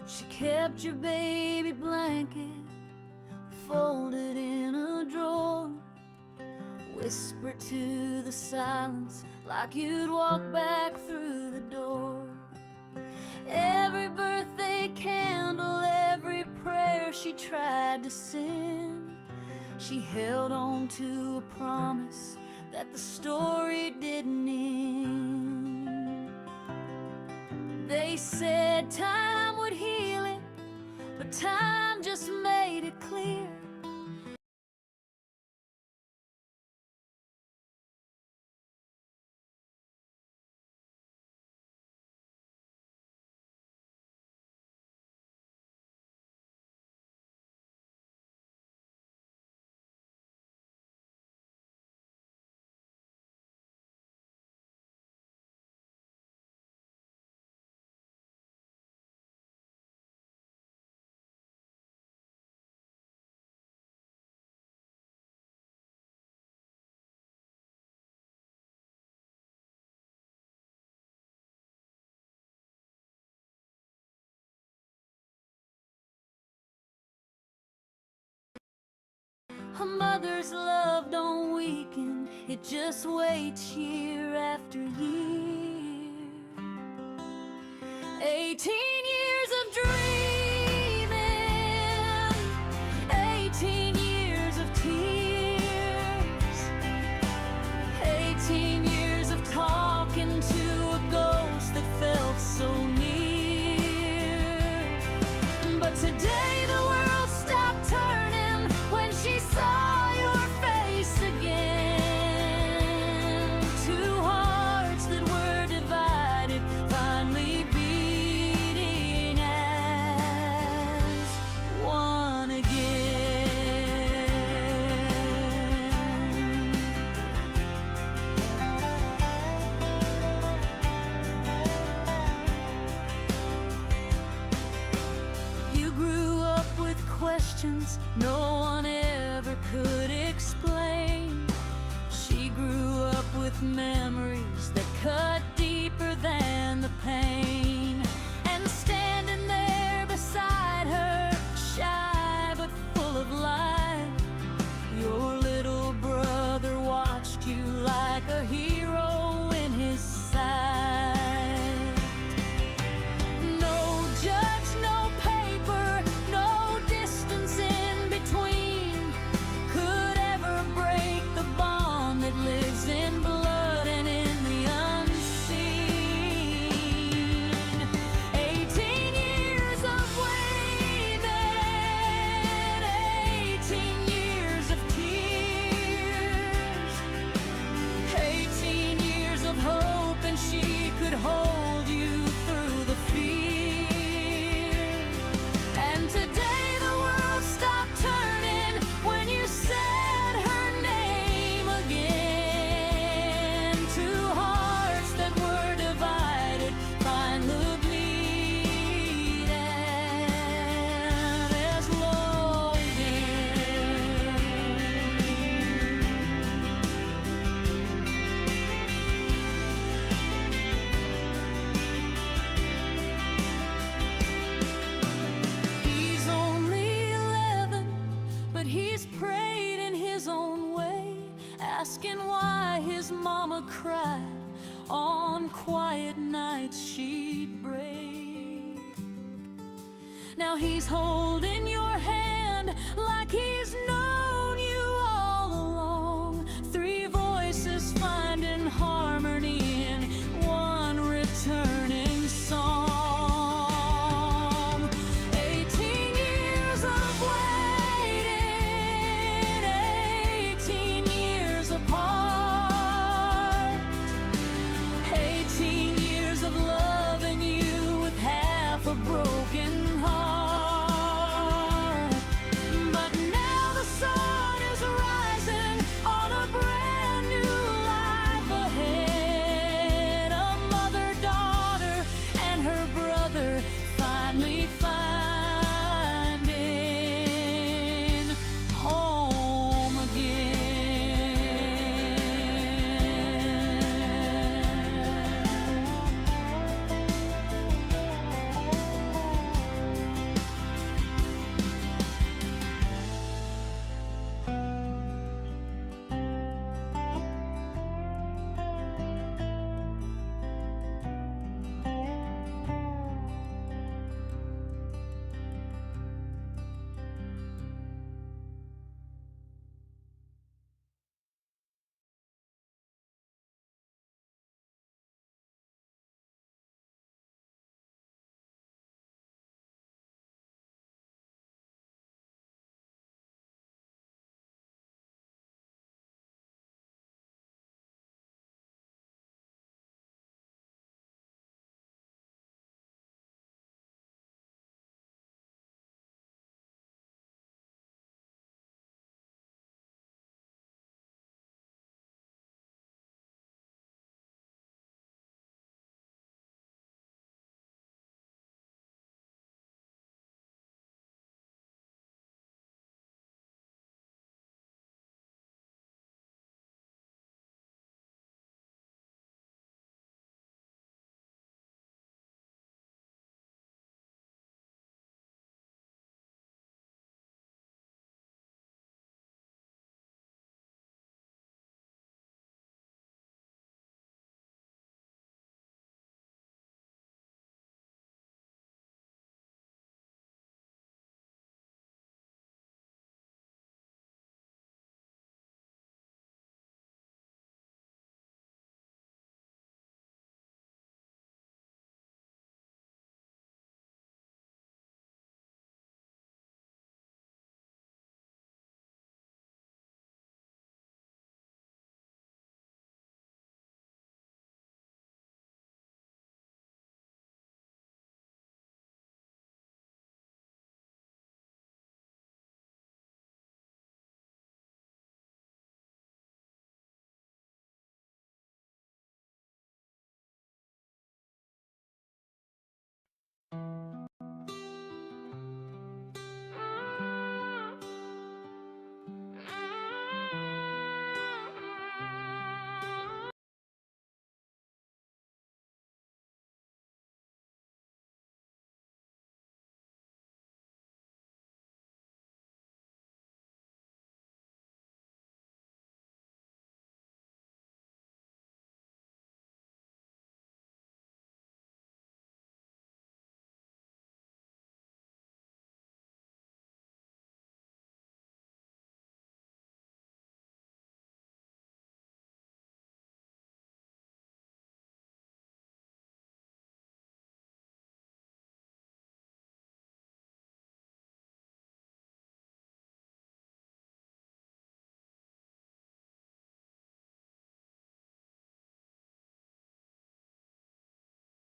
She kept your baby blanket folded in a drawer, whispered to the silence like you'd walk back through the door. Every birthday candle, every prayer she tried to send, she held on to a promise that the story didn't end. They said time would heal it, but time just made it clear. A mother's love don't weaken, it just waits year after year. 18 years of dreaming, 18 years of tears, 18 years of talking to a ghost that felt so near. But today the world stopped turning when she saw your face again. Two hearts that were divided finally beating as one again. You grew up with questions no one ever could explain. She grew up with memories that cut deeper than the pain. And standing there beside her, shy but full of life, your little brother watched you like a hero in his sight. No judge, no paper, no distance in between could ever break the bond that lives in blood and in the unseen. 18 years of waiting, 18 years of tears, 18 years of hope, and she could hold you through the fear. And today the world stopped turning when you said her name again. Two hearts that were divided finally bleed as longing. He's only 11, but he's prayed in his own way, asking why his mama cried on quiet nights she'd break. Now he's holding your hand like he's known you all along. Three voices finding harmony in one returning song. 18 years of waiting, 18 years apart, 18 years of loving you with half a broken heart.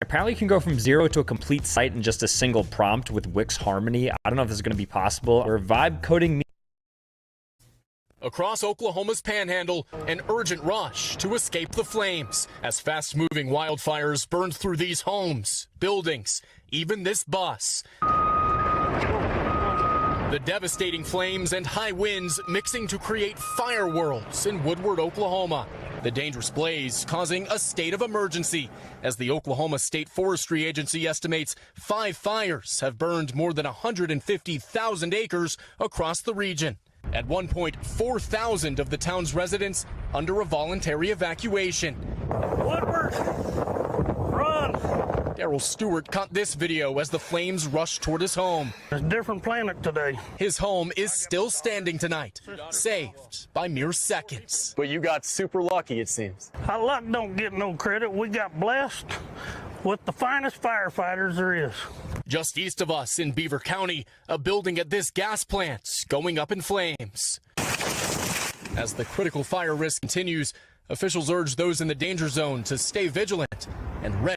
Apparently you can go from 0 to a complete site in just a single prompt with Wix Harmony. I don't know if this is going to be possible. We're vibe coding. Across Oklahoma's panhandle, an urgent rush to escape the flames as fast-moving wildfires burned through these homes, buildings, even this bus. The devastating flames and high winds mixing to create fire worlds in Woodward, Oklahoma. The dangerous blaze causing a state of emergency as the Oklahoma State Forestry Agency estimates 5 fires have burned more than 150,000 acres across the region. At one point, 4,000 of the town's residents under a voluntary evacuation. Woodward, run! Daryl Stewart caught this video as the flames rushed toward his home. It's a different planet today. His home is still standing tonight, saved by mere seconds. But you got super lucky, it seems. Our luck don't get no credit. We got blessed with the finest firefighters there is. Just east of us in Beaver County, a building at this gas plant going up in flames. As the critical fire risk continues, officials urge those in the danger zone to stay vigilant and ready.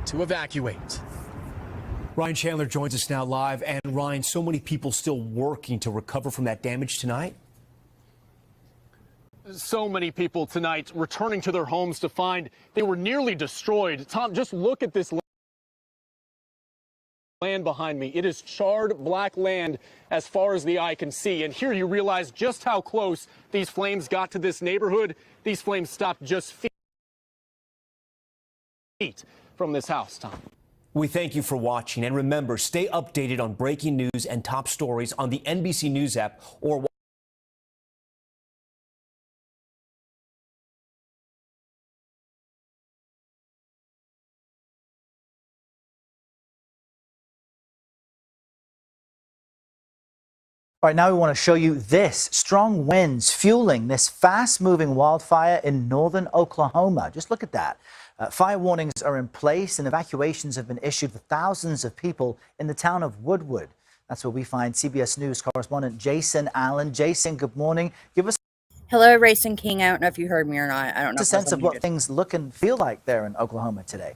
To evacuate. Ryan Chandler joins us now live. And Ryan, so many people still working to recover from that damage tonight. So many people tonight returning to their homes to find they were nearly destroyed. Tom, just look at this land behind me. It is charred black land as far as the eye can see. And here you realize just how close these flames got to this neighborhood. These flames stopped just feet from this house, Tom. We thank you for watching. And remember, stay updated on breaking news and top stories on the NBC News app or All right, now we want to show you this. Strong winds fueling this fast-moving wildfire in northern Oklahoma. Just look at that. Fire warnings are in place and evacuations have been issued for thousands of people in the town of Woodward. That's where we find CBS News correspondent Jason Allen. Jason, good morning. Give us Hello, Racing King. I don't know if you heard me or not. I don't know. a sense of what things look and feel like there in Oklahoma today.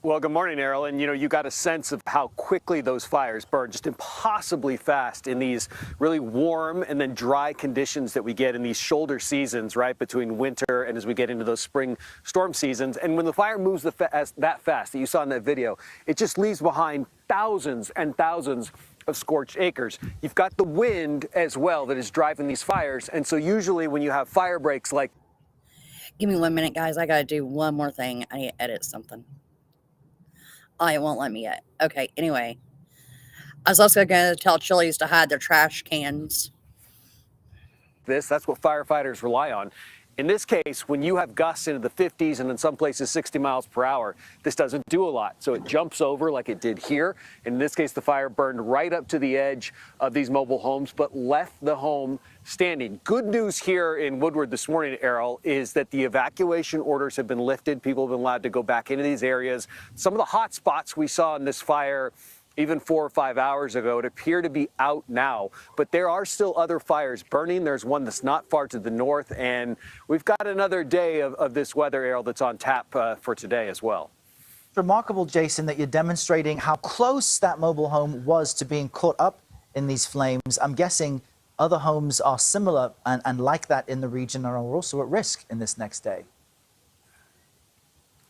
Well, good morning, Errol. And, you got a sense of how quickly those fires burn, just impossibly fast in these really warm and then dry conditions that we get in these shoulder seasons, right, between winter and as we get into those spring storm seasons. And when the fire moves that fast that you saw in that video, it just leaves behind thousands and thousands of scorched acres. You've got the wind as well that is driving these fires. And so usually when you have fire breaks like... Give me 1 minute, guys. I got to do one more thing. I need to edit something. Oh, it won't let me yet. Okay, anyway. I was also going to tell Chili's to hide their trash cans. That's what firefighters rely on. In this case, when you have gusts into the 50s and in some places 60 miles per hour, this doesn't do a lot. So it jumps over like it did here. In this case, the fire burned right up to the edge of these mobile homes, but left the home standing. Good news here in Woodward this morning, Errol, is that the evacuation orders have been lifted. People have been allowed to go back into these areas. Some of the hot spots we saw in this fire even 4 or 5 hours ago, it appear to be out now, but there are still other fires burning. There's one that's not far to the north, and we've got another day of this weather, Errol, that's on tap for today as well. It's remarkable, Jason, that you're demonstrating how close that mobile home was to being caught up in these flames. I'm guessing other homes are similar and like that in the region are also at risk in this next day.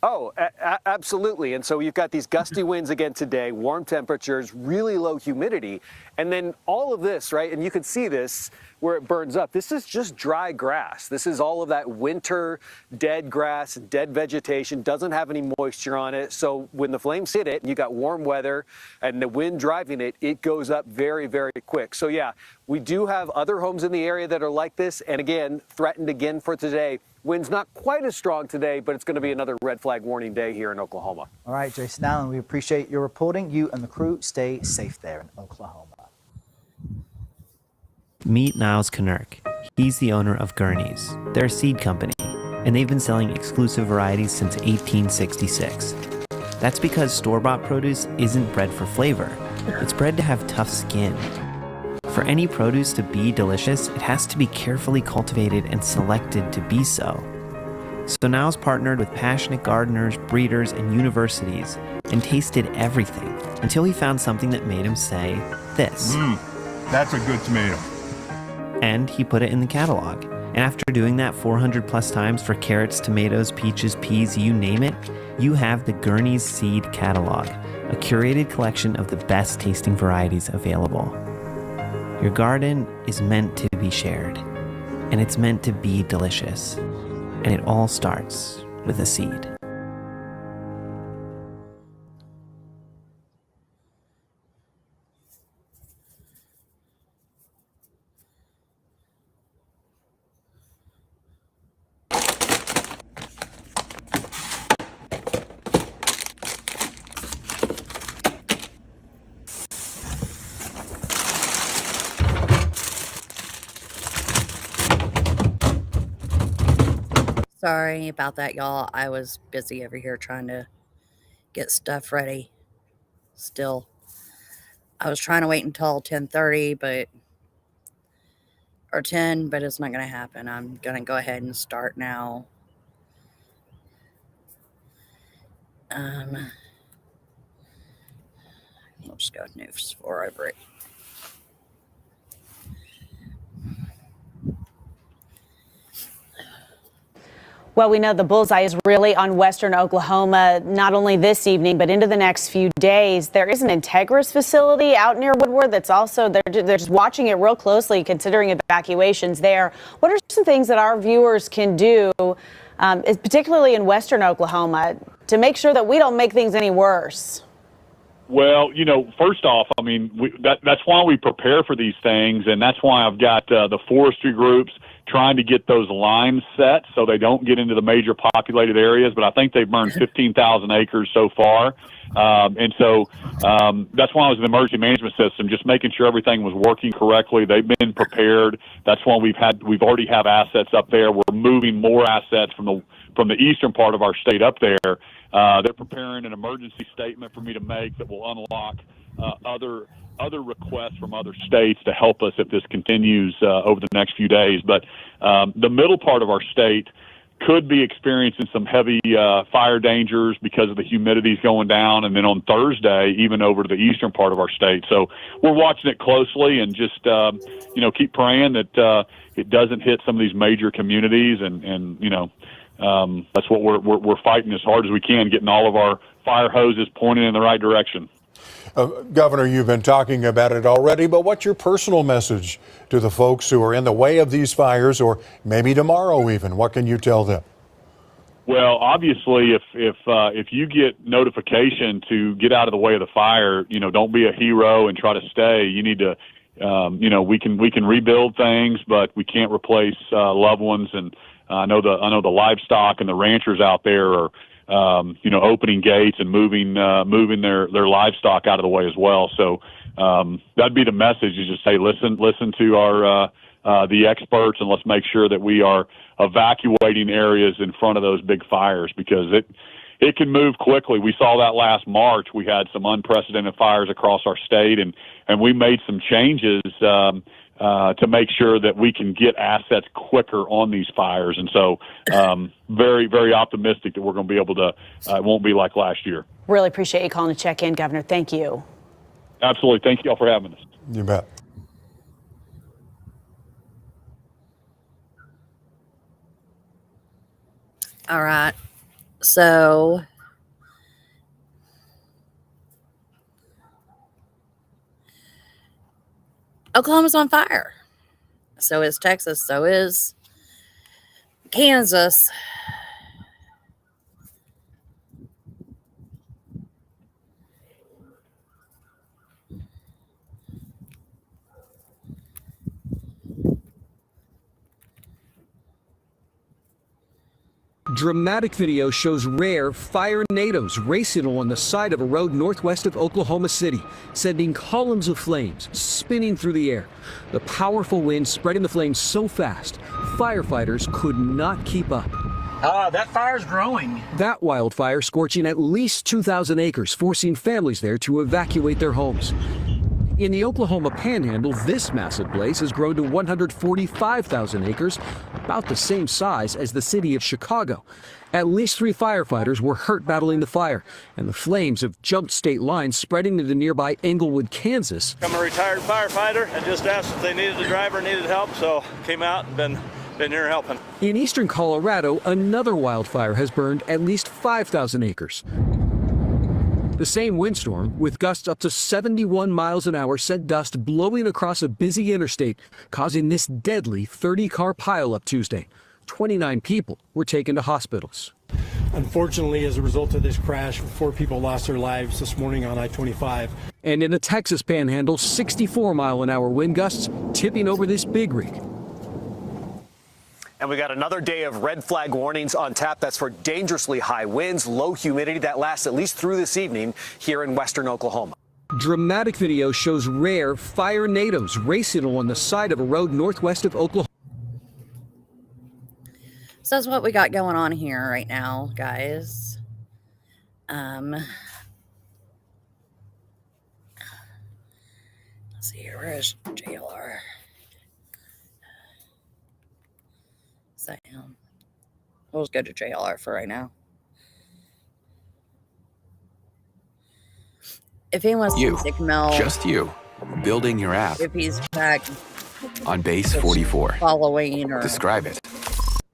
Oh, absolutely. And so you've got these gusty winds again today, warm temperatures, really low humidity. And then all of this, right, and you can see this where it burns up. This is just dry grass. This is all of that winter dead grass, dead vegetation, doesn't have any moisture on it. So when the flames hit it and you got warm weather and the wind driving it, it goes up very, very quick. So yeah, we do have other homes in the area that are like this. And again, threatened again for today. Wind's not quite as strong today, but it's going to be another red flag warning day here in Oklahoma. All right, Jason Allen, we appreciate your reporting. You and the crew stay safe there in Oklahoma. Meet Niles Knurk. He's the owner of Gurney's. They're a seed company, and they've been selling exclusive varieties since 1866. That's because store-bought produce isn't bred for flavor. It's bred to have tough skin. For any produce to be delicious, it has to be carefully cultivated and selected to be so. So Niles partnered with passionate gardeners, breeders, and universities and tasted everything until he found something that made him say this. That's a good tomato. And he put it in the catalog. And after doing that 400 plus times for carrots, tomatoes, peaches, peas, you name it, you have the Gurney's Seed Catalog, a curated collection of the best tasting varieties available. Your garden is meant to be shared, and it's meant to be delicious. And it all starts with a seed. Sorry about that, y'all. I was busy over here trying to get stuff ready. Still, I was trying to wait until 10:30, or 10, but it's not going to happen. I'm going to go ahead and start now. We'll just go News 4 over it. Well, we know the bullseye is really on western Oklahoma, not only this evening, but into the next few days. There is an Integris facility out near Woodward that's also, they're just watching it real closely, considering evacuations there. What are some things that our viewers can do, particularly in western Oklahoma, to make sure that we don't make things any worse? Well, first off, I mean, that's why we prepare for these things, and that's why I've got the forestry groups trying to get those lines set so they don't get into the major populated areas. But I think they've burned 15,000 acres so far. And so that's why I was in the emergency management system, just making sure everything was working correctly. They've been prepared. That's why we've already have assets up there. We're moving more assets from the eastern part of our state up there. They're preparing an emergency statement for me to make that will unlock other requests from other states to help us if this continues over the next few days. But the middle part of our state could be experiencing some heavy fire dangers because of the humidity's going down, and then on Thursday, even over to the eastern part of our state. So we're watching it closely and just keep praying that it doesn't hit some of these major communities, and that's what we're fighting as hard as we can, getting all of our fire hoses pointed in the right direction. Governor, you've been talking about it already, but what's your personal message to the folks who are in the way of these fires, or maybe tomorrow even? What can you tell them? Well, obviously, if you get notification to get out of the way of the fire, don't be a hero and try to stay. You need to, we can rebuild things, but we can't replace loved ones. And I know the livestock and the ranchers out there are, opening gates and moving their livestock out of the way as well. So that'd be the message: is just say, listen to our the experts, and let's make sure that we are evacuating areas in front of those big fires, because it can move quickly. We saw that last March. We had some unprecedented fires across our state, and we made some changes to make sure that we can get assets quicker on these fires. And so very, very optimistic that we're going to be able to, it won't be like last year. Really appreciate you calling to check in, Governor. Thank you. Absolutely. Thank you all for having us. You bet. All right. So, Oklahoma's on fire. So is Texas. So is Kansas. Dramatic video shows rare fire tornadoes racing along the side of a road northwest of Oklahoma City, sending columns of flames spinning through the air. The powerful wind spreading the flames so fast, firefighters could not keep up. That fire's growing. That wildfire scorching at least 2,000 acres, forcing families there to evacuate their homes. In the Oklahoma Panhandle, this massive blaze has grown to 145,000 acres, about the same size as the city of Chicago. At least 3 firefighters were hurt battling the fire, and the flames have jumped state lines, spreading into nearby Englewood, Kansas. I'm a retired firefighter and just asked if they needed a driver, needed help, so came out and been here helping. In eastern Colorado, another wildfire has burned at least 5,000 acres. The same windstorm, with gusts up to 71 miles an hour, sent dust blowing across a busy interstate, causing this deadly 30-car pileup Tuesday. 29 people were taken to hospitals. Unfortunately, as a result of this crash, 4 people lost their lives this morning on I-25. And in the Texas Panhandle, 64-mile-an-hour wind gusts tipping over this big rig. And we got another day of red flag warnings on tap. That's for dangerously high winds, low humidity that lasts at least through this evening here in western Oklahoma. Dramatic video shows rare fire tornadoes racing along the side of a road northwest of Oklahoma. So that's what we got going on here right now, guys. Let's see here. Where is JLR? Sam. We'll just go to JLR for right now. If anyone wants to Mel, just you, building your app if he's back on base 44. following or Describe it.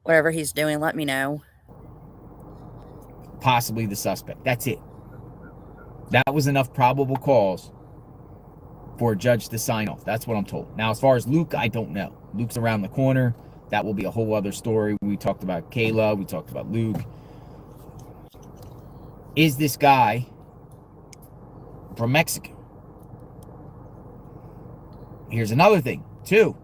whatever he's doing, let me know. Possibly the suspect. That's it. That was enough probable cause for a judge to sign off. That's what I'm told. Now, as far as Luke, I don't know. Luke's around the corner. That will be a whole other story. We talked about Kayla. We talked about Luke. Is this guy from Mexico? Here's another thing, too.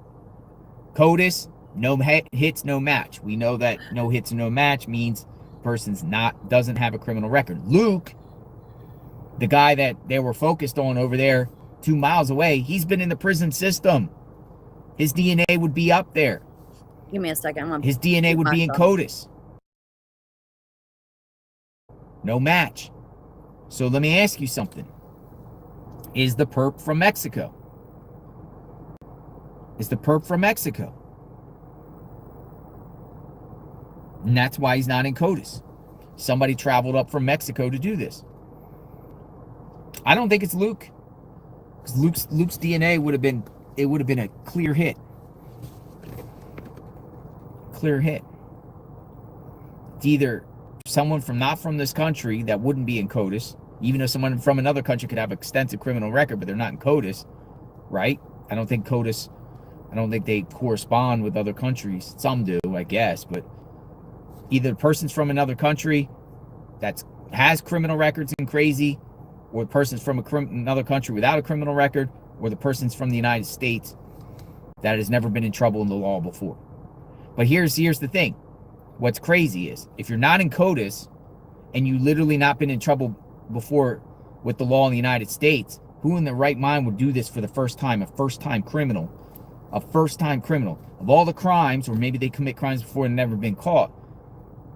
CODIS, no hits, no match. We know that no hits, no match means person's doesn't have a criminal record. Luke, the guy that they were focused on over there 2 miles away, he's been in the prison system. His DNA would be up there. Give me a second. His DNA would be in CODIS. No match. So let me ask you something. Is the perp from Mexico? Is the perp from Mexico? And that's why he's not in CODIS. Somebody traveled up from Mexico to do this. I don't think it's Luke. Because Luke's DNA would have been a clear hit. Clear hit. It's either someone not from this country that wouldn't be in CODIS, even though someone from another country could have an extensive criminal record, but they're not in CODIS, right? I don't think they correspond with other countries. Some do, I guess, but either the person's from another country that has criminal records and crazy, or the person's from another country without a criminal record, or the person's from the United States that has never been in trouble in the law before. But here's the thing. What's crazy is if you're not in CODIS and you literally not been in trouble before with the law in the United States, who in their right mind would do this for the first time? A first-time criminal. Of all the crimes, or maybe they commit crimes before and never been caught.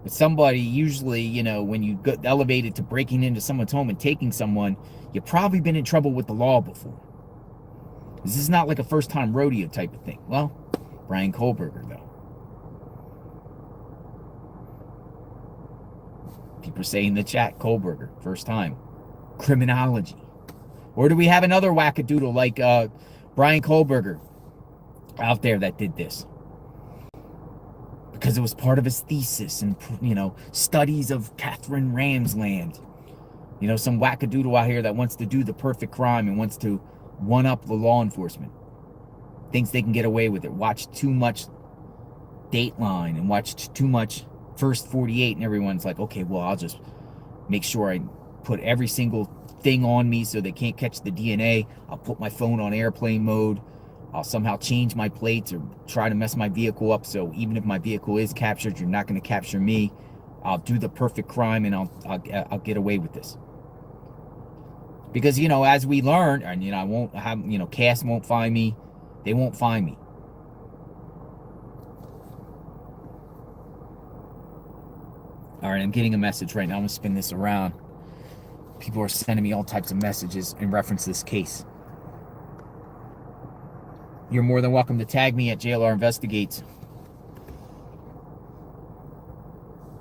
But somebody, usually, when you get elevated to breaking into someone's home and taking someone, you've probably been in trouble with the law before. This is not like a first-time rodeo type of thing. Well, Bryan Kohberger, though. People say in the chat, Kohberger, first time. Criminology. Or do we have another wackadoodle like Bryan Kohberger out there that did this? Because it was part of his thesis and, studies of Catherine Ramsland. Some wackadoodle out here that wants to do the perfect crime and wants to one-up the law enforcement. thinks they can get away with it. Watched too much Dateline and watched too much First 48, and everyone's like, okay, well, I'll just make sure I put every single thing on me so they can't catch the DNA. I'll put my phone on airplane mode. I'll somehow change my plates or try to mess my vehicle up, so even if my vehicle is captured, you're not going to capture me. I'll do the perfect crime, and I'll get away with this. Because, you know, as we learn, and, you know, I won't have, you know, Cass won't find me. They won't find me. All right, I'm getting a message right now. I'm going to spin this around. People are sending me all types of messages in reference to this case. You're more than welcome to tag me at JLR Investigates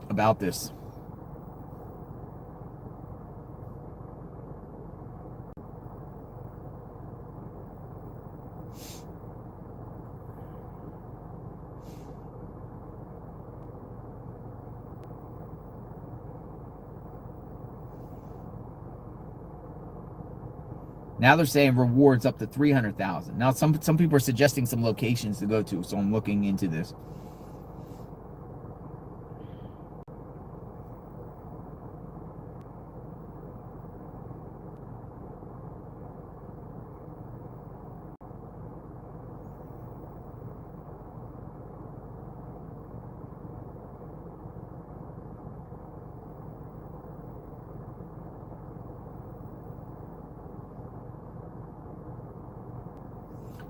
about this. Now they're saying rewards up to $300,000. Now some people are suggesting some locations to go to, so I'm looking into this.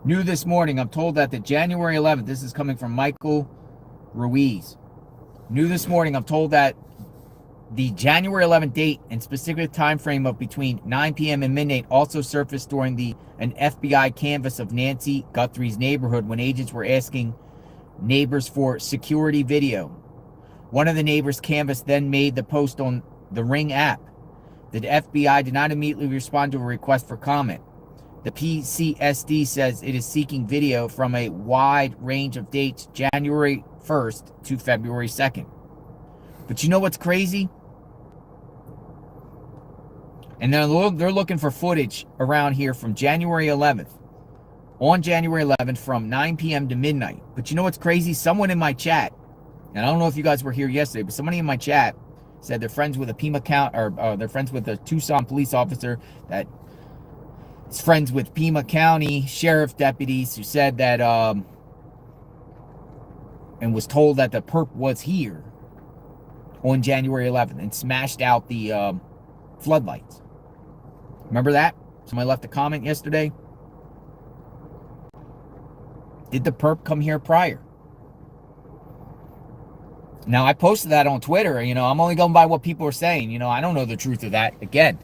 New this morning, I'm told that the January 11th, this is coming from Michael Ruiz. New this morning, I'm told that the January 11th date and specific time frame of between 9 p.m. and midnight also surfaced during an FBI canvass of Nancy Guthrie's neighborhood when agents were asking neighbors for security video. One of the neighbors canvassed then made the post on the Ring app. The FBI did not immediately respond to a request for comment. The PCSD says it is seeking video from a wide range of dates, January 1st to February 2nd. But you know what's crazy? And they're looking for footage around here from January 11th. On January 11th from 9 p.m. to midnight. But you know what's crazy? Someone in my chat, and I don't know if you guys were here yesterday, but somebody in my chat said they're friends with a Pima County, or they're friends with a Tucson police officer that is friends with Pima County sheriff deputies, who said that and was told that the perp was here on January 11th and smashed out the floodlights. Remember that? Somebody left a comment yesterday. Did the perp come here prior? Now, I posted that on Twitter. You know, I'm only going by what people are saying. You know, I don't know the truth of that. Again,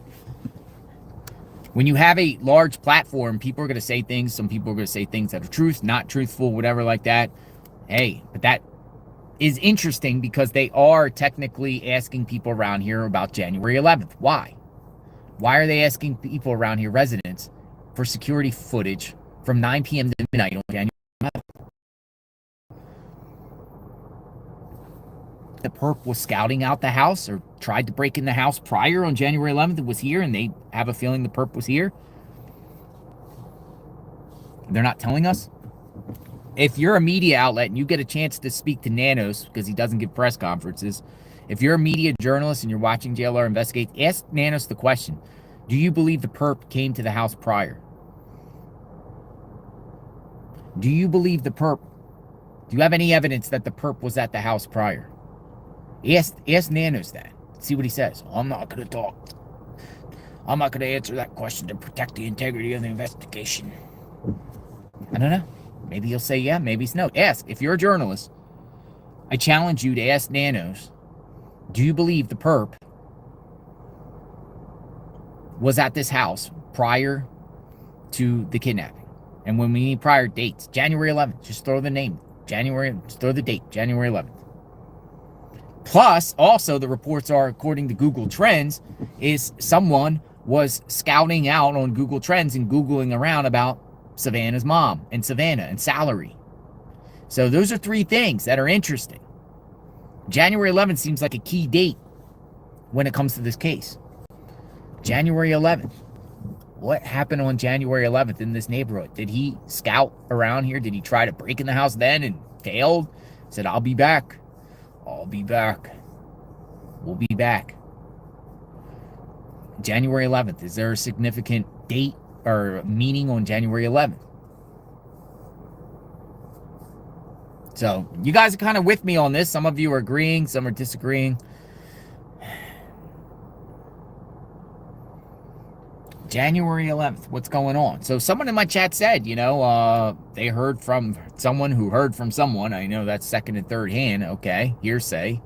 when you have a large platform, people are going to say things. Some people are going to say things that are truth, not truthful, whatever like that. Hey, but that is interesting because they are technically asking people around here about January 11th. Why? Why are they asking people around here, residents, for security footage from 9 p.m. to midnight on January 11th? The perp was scouting out the house or tried to break in the house prior on January 11th. It was here, and they have a feeling the perp was here. They're not telling us. If you're a media outlet and you get a chance to speak to Nanos, because he doesn't give press conferences, if you're a media journalist and you're watching JLR Investigate, ask Nanos the question: do you believe the perp came to the house prior? Do you believe the perp? Do you have any evidence that the perp was at the house prior? Ask Nanos that. See what he says. I'm not going to talk. I'm not going to answer that question to protect the integrity of the investigation. I don't know. Maybe he'll say yeah, maybe it's no. Ask. If you're a journalist, I challenge you to ask Nanos, do you believe the perp was at this house prior to the kidnapping? And when we need prior dates, January 11th, just throw the name. Just throw the date, January 11th. Plus, also, the reports are, according to Google Trends, is someone was scouting out on Google Trends and Googling around about Savannah's mom and Savannah and salary. So those are three things that are interesting. January 11th seems like a key date when it comes to this case. January 11th. What happened on January 11th in this neighborhood? Did he scout around here? Did he try to break in the house then and failed? Said, I'll be back. I'll be back. We'll be back. January 11th. Is there a significant date or meaning on January 11th? So you guys are kind of with me on this. Some of you are agreeing, some are disagreeing. January 11th, what's going on? So someone in my chat said, you know, they heard from someone who heard from someone. I know that's second and third hand. Okay, hearsay.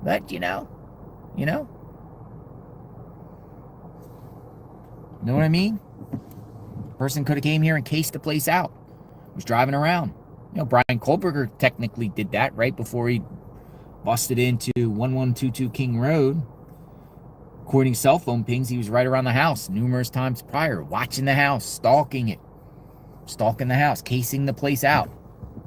But, you know what I mean? Person could have came here and cased the place out. Was driving around. You know, Brian Kohlberger technically did that right before he busted into 1122 King Road. According to cell phone pings, he was right around the house numerous times prior, watching the house, stalking it, stalking the house, casing the place out.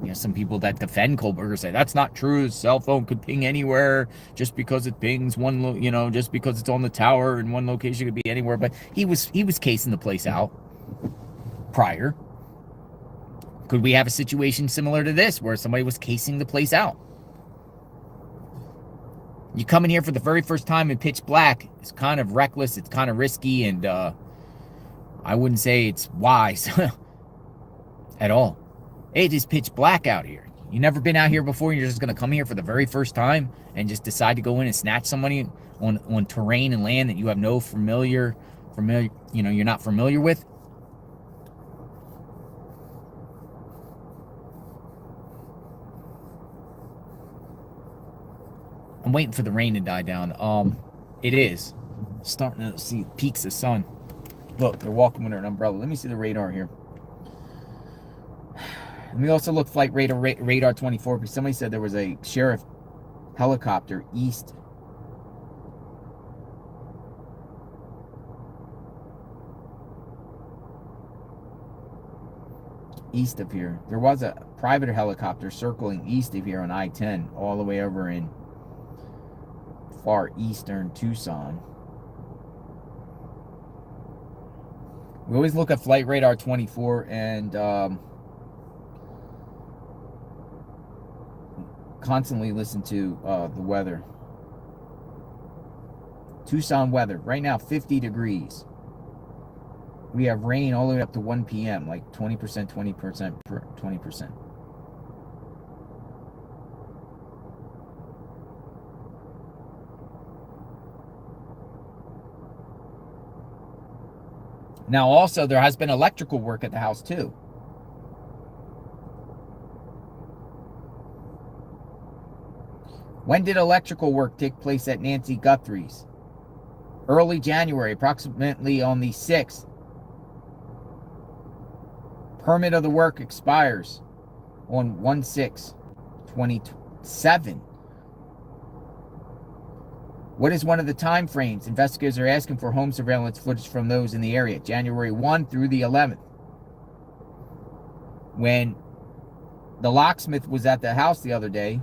You know, some people that defend Kohlberger say that's not true. His cell phone could ping anywhere just because it pings one, just because it's on the tower in one location, it could be anywhere. But he was casing the place out prior. Could we have a situation similar to this where somebody was casing the place out? You come in here for the very first time in pitch black, it's kind of reckless, it's kind of risky, and I wouldn't say it's wise at all. It is pitch black out here. You've never been out here before, and you're just going to come here for the very first time and just decide to go in and snatch somebody on terrain and land that you have no familiar, you're not familiar with. I'm waiting for the rain to die down. It is starting to see peaks of sun. Look, they're walking with an umbrella. Let me see the radar here. Let me also look flight radar 24 because somebody said there was a sheriff helicopter east of here. There was a private helicopter circling east of here on I-10 all the way over in far eastern Tucson. We always look at flight radar 24 and constantly listen to the weather. Tucson weather right now 50 degrees. We have rain all the way up to 1 p.m. like 20%, 20%. Now, also, there has been electrical work at the house, too. When did electrical work take place at Nancy Guthrie's? Early January, approximately on the 6th. Permit of the work expires on 1/6/27. What is one of the time frames? Investigators are asking for home surveillance footage from those in the area, January 1 through the 11th. When the locksmith was at the house the other day,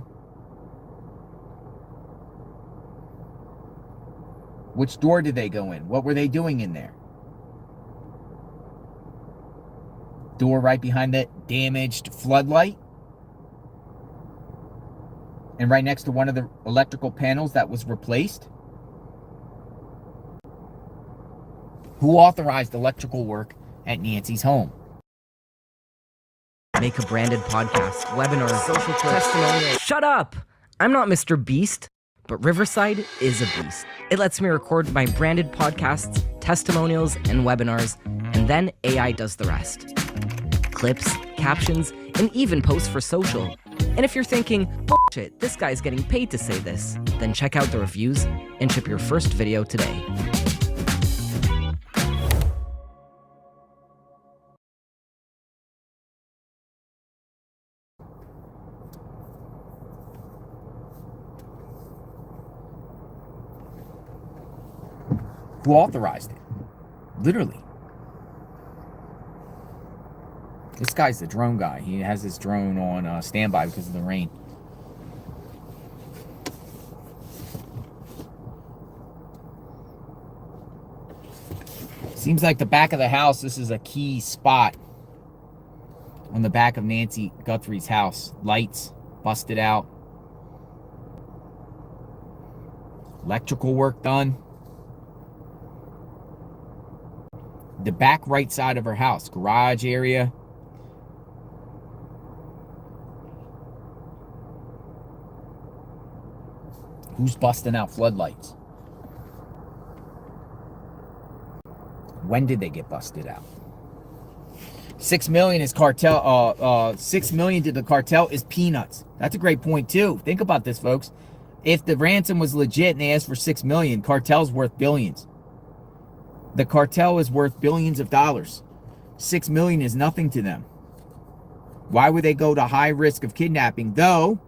which door did they go in? What were they doing in there? Door right behind that damaged floodlight? And right next to one of the electrical panels that was replaced? Who authorized electrical work at Nancy's home? Make a branded podcast, webinar, social testimonial. Shut up! I'm not Mr. Beast, but Riverside is a beast. It lets me record my branded podcasts, testimonials, and webinars, and then AI does the rest. Clips, captions, and even posts for social. And if you're thinking, bullshit, this guy's getting paid to say this, then check out the reviews and ship your first video today. Who authorized it? Literally. This guy's the drone guy. He has his drone on standby because of the rain. Seems like the back of the house, this is a key spot on the back of Nancy Guthrie's house. Lights busted out. Electrical work done. The back right side of her house, garage area. Who's busting out floodlights? When did they get busted out? 6 million is cartel. 6 million to the cartel is peanuts. That's a great point too. Think about this, folks. If the ransom was legit and they asked for 6 million, cartel's worth billions. The cartel is worth billions of dollars. 6 million is nothing to them. Why would they go to high risk of kidnapping? Though,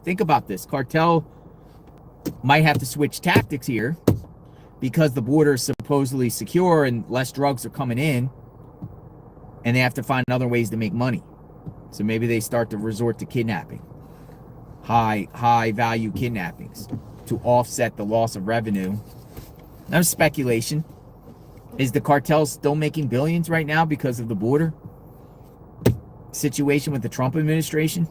think about this. Cartel might have to switch tactics here because the border is supposedly secure and less drugs are coming in, and they have to find other ways to make money. So maybe they start to resort to kidnapping. High value kidnappings to offset the loss of revenue. Now, speculation. Is the cartel still making billions right now because of the border situation with the Trump administration?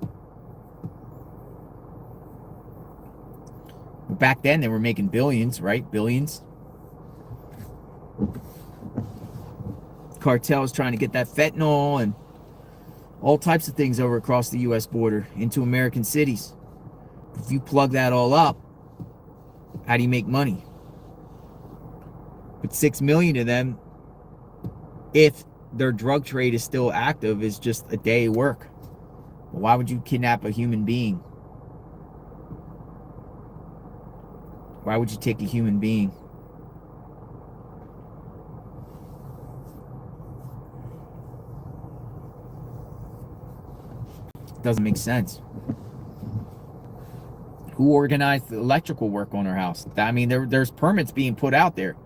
Back then, they were making billions, right? Billions. Cartel is trying to get that fentanyl and all types of things over across the U.S. border into American cities. If you plug that all up, how do you make money? But 6 million to them, if their drug trade is still active, is just a day of work. Well, why would you kidnap a human being? Why would you take a human being? It doesn't make sense. Who organized the electrical work on her house? I mean, there's permits being put out there.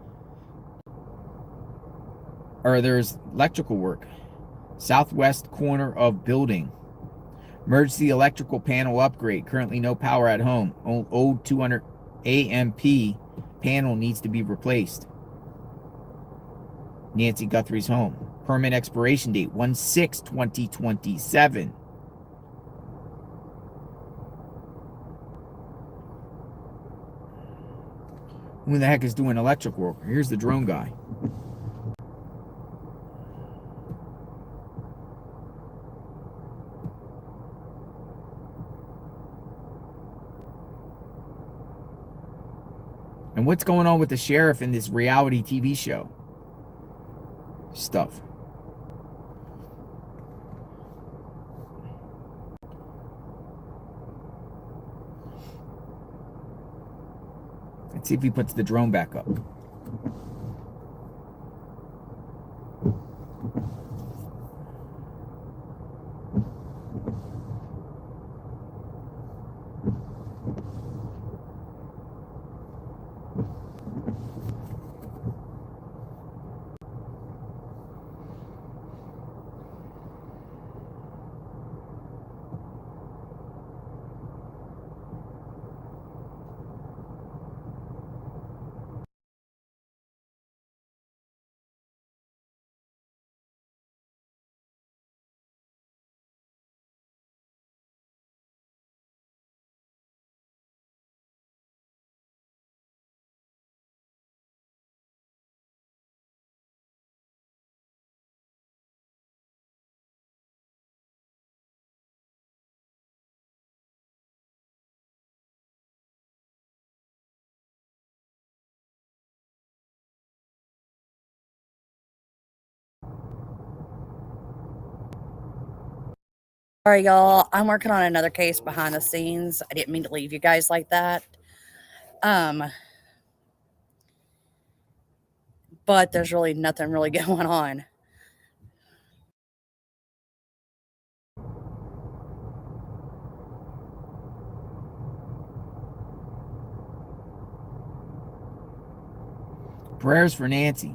Or there's electrical work. Southwest corner of building. Emergency electrical panel upgrade. Currently no power at home. Old 200 AMP panel needs to be replaced. Nancy Guthrie's home. Permit expiration date 1/6/2027. Who the heck is doing electric work? Here's the drone guy. And what's going on with the sheriff in this reality TV show stuff? Let's see if he puts the drone back up. All right, y'all. I'm working on another case behind the scenes. I didn't mean to leave you guys like that. But there's really nothing really going on. Prayers for Nancy.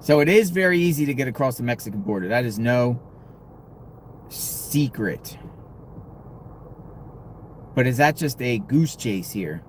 So it is very easy to get across the Mexican border. That is no secret. But is that just a goose chase here?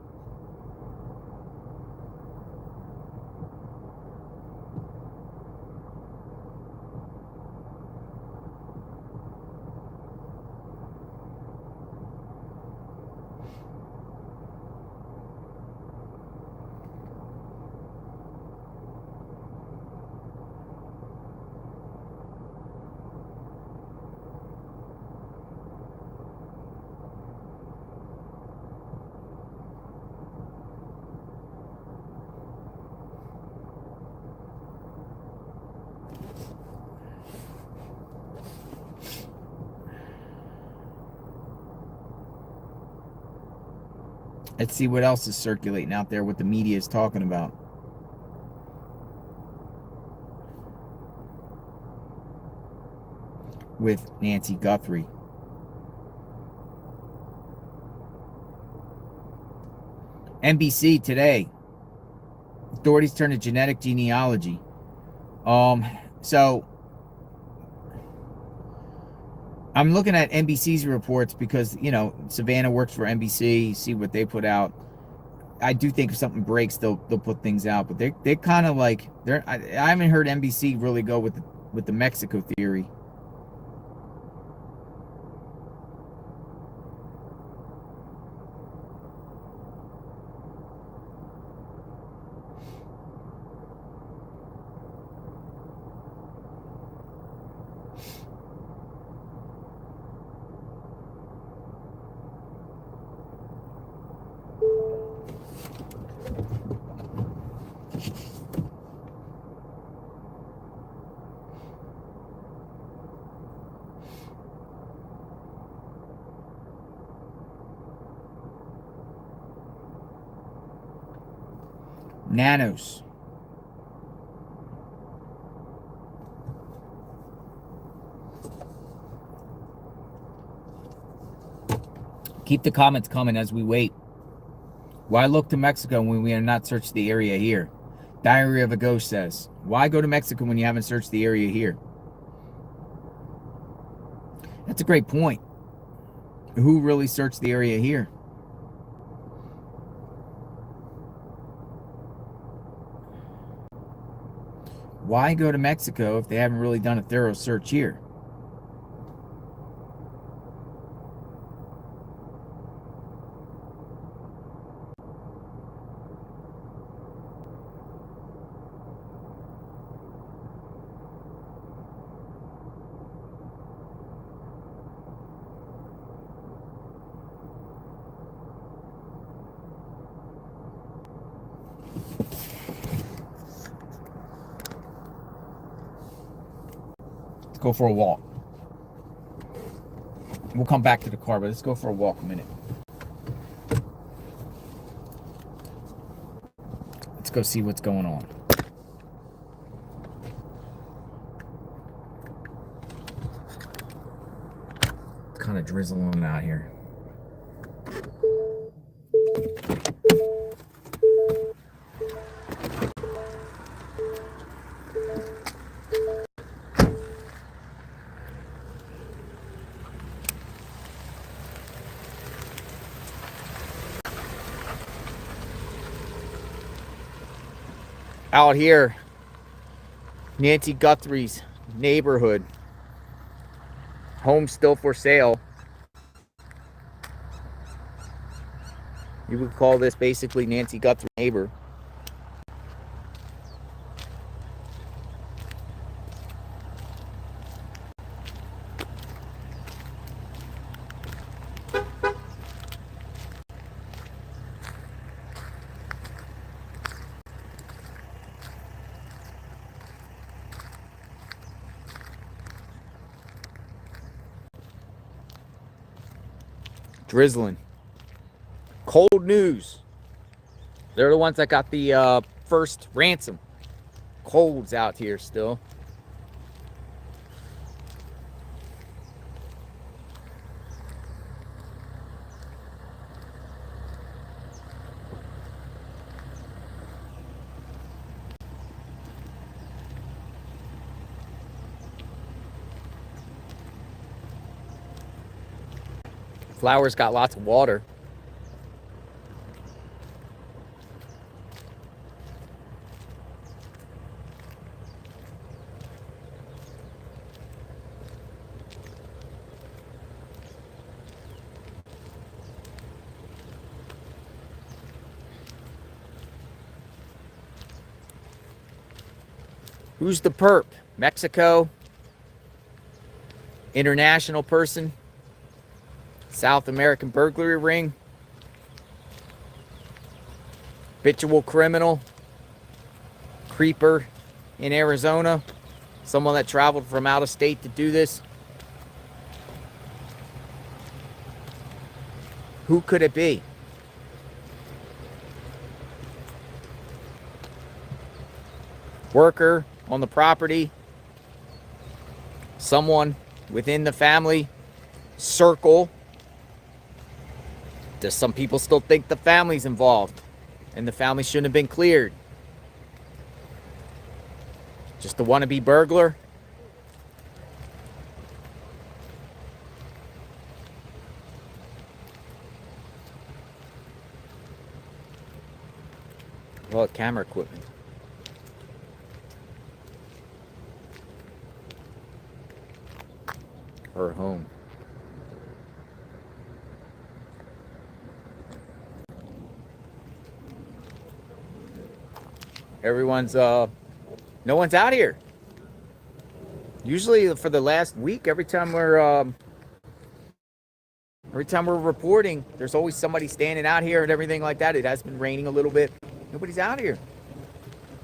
Let's see what else is circulating out there, what the media is talking about. With Nancy Guthrie. NBC today. Authorities turn to genetic genealogy. So I'm looking at NBC's reports because, you know, Savannah works for NBC, see what they put out. I do think if something breaks, they'll put things out, but they're kind of like, I haven't heard NBC really go with the Mexico theory. Nanos. Keep the comments coming as we wait. Why look to Mexico when we have not searched the area here? Diary of a Ghost says, why go to Mexico when you haven't searched the area here? That's a great point. Who really searched the area here? Why go to Mexico if they haven't really done a thorough search here? Go for a walk. We'll come back to the car, but let's go for a walk a minute. Let's go see what's going on. It's kind of drizzling out here. Out here, Nancy Guthrie's neighborhood. Home still for sale. You would call this basically Nancy Guthrie's neighbor. Drizzling. Cold news. They're the ones that got the first ransom. Cold's out here still. Flowers got lots of water. Who's the perp? Mexico? International person? South American burglary ring? Habitual criminal? Creeper in Arizona? Someone that traveled from out of state to do this? Who could it be? Worker on the property, someone within the family circle. Does some people still think the family's involved and the family shouldn't have been cleared? Just a wannabe burglar? Well, camera equipment. Her home. Everyone's no one's out here. Usually for the last week, every time we're reporting, there's always somebody standing out here and everything like that. It has been raining a little bit. Nobody's out here.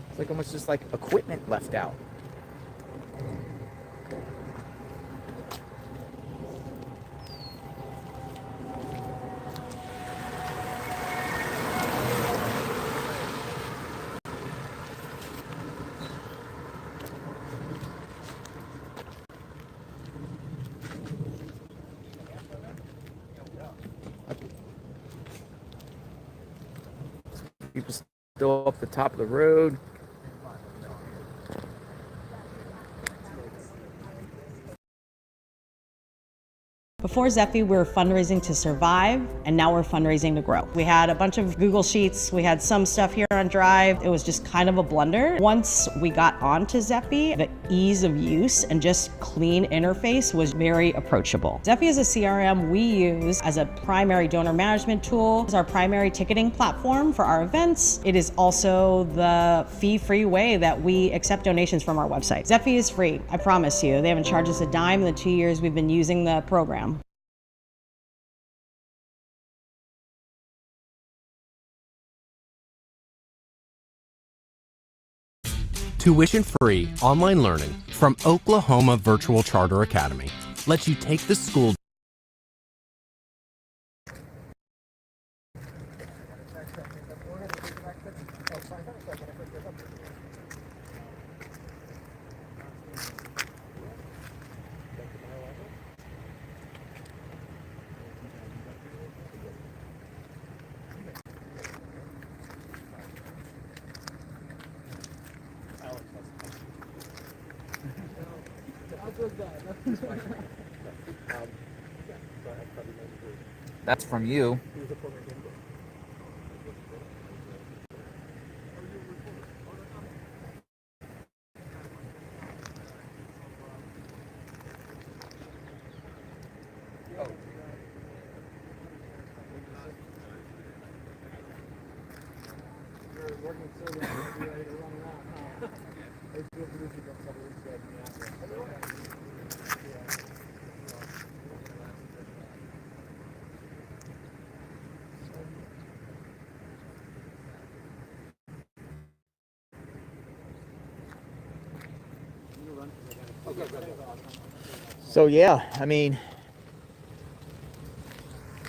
It's like almost just like equipment left out. People still up the top of the road. Before Zephy, we were fundraising to survive, and now we're fundraising to grow. We had a bunch of Google Sheets, we had some stuff here on Drive. It was just kind of a blunder. Once we got onto Zephy, the ease of use and just clean interface was very approachable. Zephy is a CRM we use as a primary donor management tool. It's our primary ticketing platform for our events. It is also the fee-free way that we accept donations from our website. Zephy is free, I promise you. They haven't charged us a dime in the 2 years we've been using the program. Tuition-free online learning from Oklahoma Virtual Charter Academy lets you take the school. That's from you. So yeah, I mean,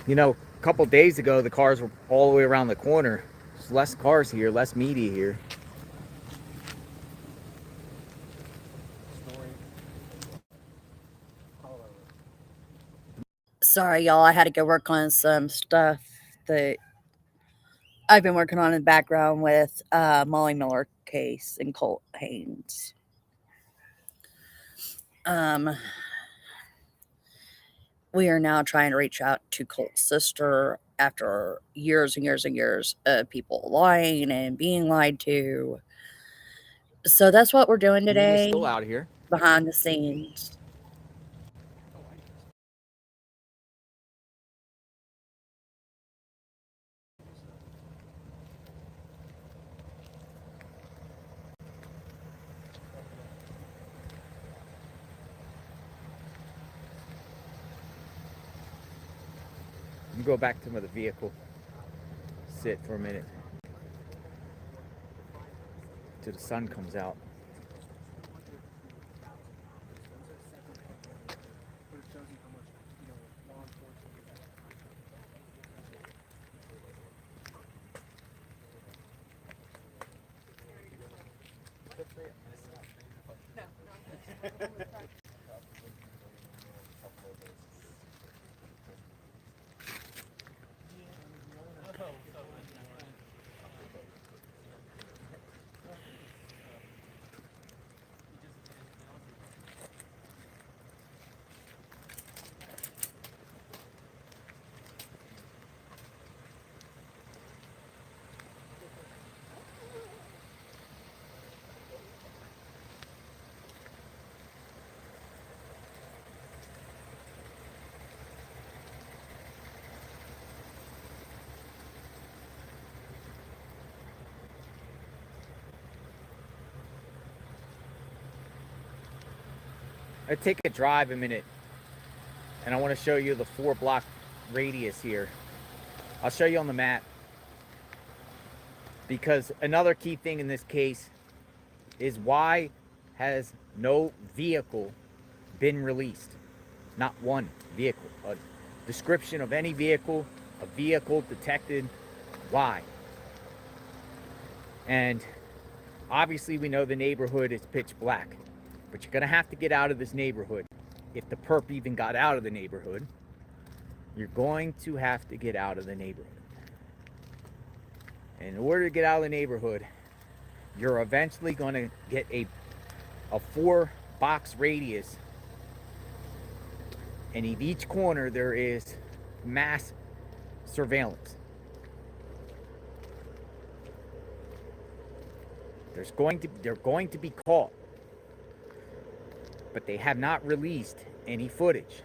you know, a couple days ago the cars were all the way around the corner. There's less cars here, less media here. Sorry, y'all. I had to go work on some stuff that I've been working on in the background with Molly Miller case and Colt Haynes. we are now trying to reach out to Colt's sister after years and years and years of people lying and being lied to. So that's what we're doing today. Still out here. Behind the scenes. You go back to the vehicle. Sit for a minute. Till the sun comes out. I take a drive a minute, and I want to show you the 4-block radius here. I'll show you on the map, because another key thing in this case is why has no vehicle been released? Not one vehicle. A description of any vehicle, a vehicle detected. Why? And obviously we know the neighborhood is pitch black. But you're going to have to get out of this neighborhood. If the perp even got out of the neighborhood, you're going to have to get out of the neighborhood. And in order to get out of the neighborhood, you're eventually going to get a 4-box radius. And in each corner, there is mass surveillance. They're going to be caught. But they have not released any footage.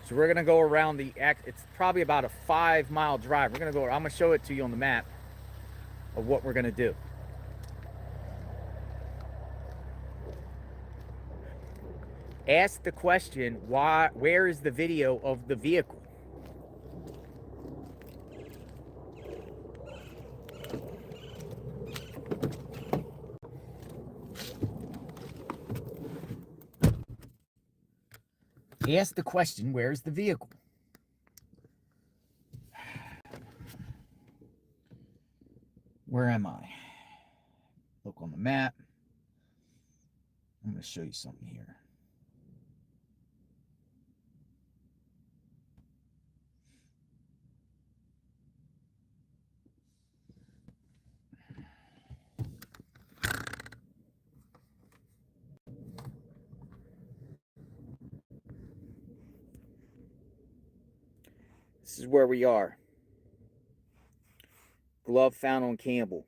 So we're gonna go around it's probably about a 5-mile drive. I'm gonna show it to you on the map of what we're gonna do. Ask the question, where is the video of the vehicle? Ask the question, where's the vehicle? Where am I? Look on the map. I'm going to show you something here. This is where we are. Glove found on Campbell.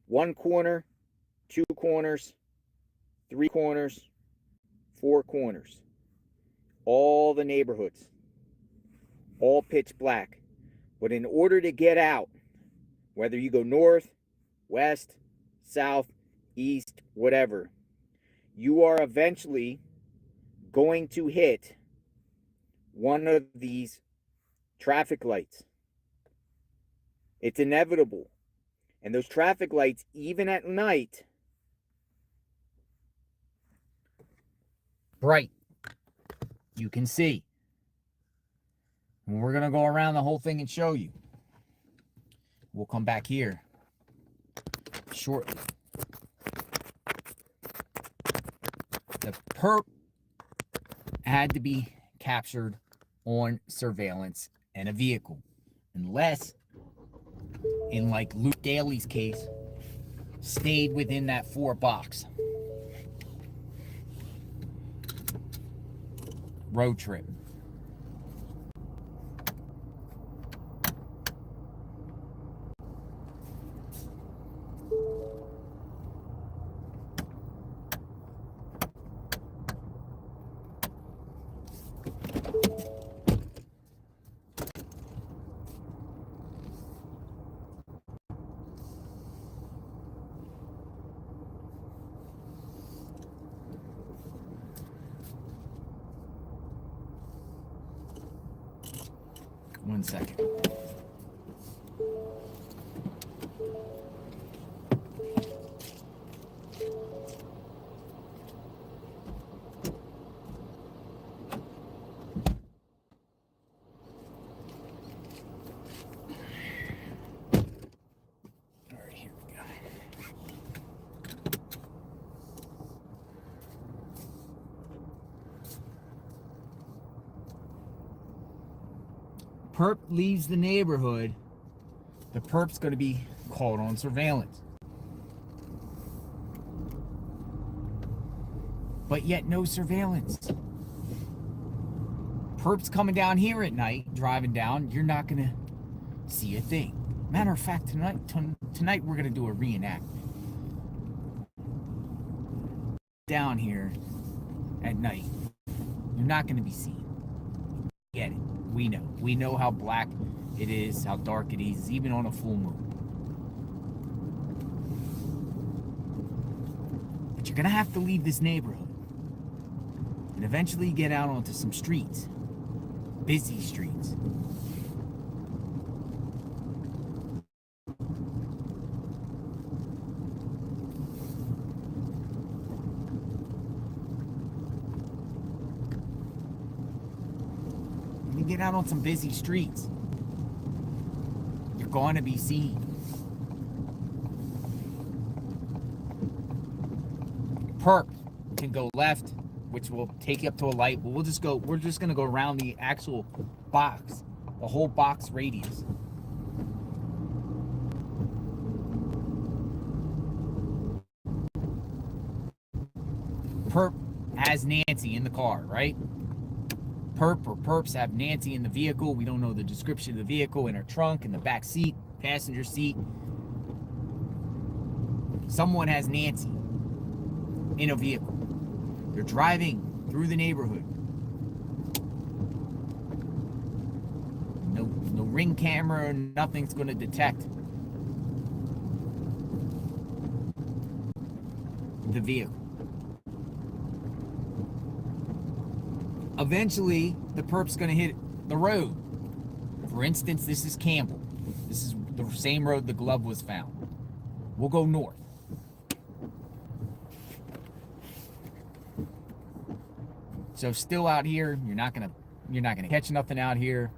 1 corner, 2 corners, 3 corners, 4 corners. All the neighborhoods. All pitch black. But in order to get out, whether you go north, west, south, east, whatever, you are eventually going to hit one of these traffic lights. It's inevitable. And those traffic lights, even at night, bright. You can see. And we're going to go around the whole thing and show you. We'll come back here shortly. The perp had to be captured on surveillance and a vehicle, unless in like Luke Daly's case, stayed within that 4 box. Road trip. One second. All right, here we go. Perp leaves the neighborhood, the perp's going to be called on surveillance. But yet no surveillance. Perp's coming down here at night, driving down, you're not going to see a thing. Matter of fact, tonight we're going to do a reenactment. Down here at night, you're not going to be seen. Get it. We know. We know how black it is, how dark it is, even on a full moon. But you're going to have to leave this neighborhood and eventually get out onto some streets, busy streets. Get out on some busy streets, you're going to be seen. Perp can go left, which will take you up to a light, but we're just going to go around the actual box, the whole box radius. Perp has Nancy in the car, right? Perp or perps have Nancy in the vehicle. We don't know the description of the vehicle, in her trunk, in the back seat, passenger seat. Someone has Nancy in a vehicle. They're driving through the neighborhood. No ring camera, nothing's going to detect the vehicle. Eventually, the perp's going to hit the road. For instance, this is Campbell. This is the same road the glove was found. We'll go north. So still out here, you're not gonna catch nothing out here.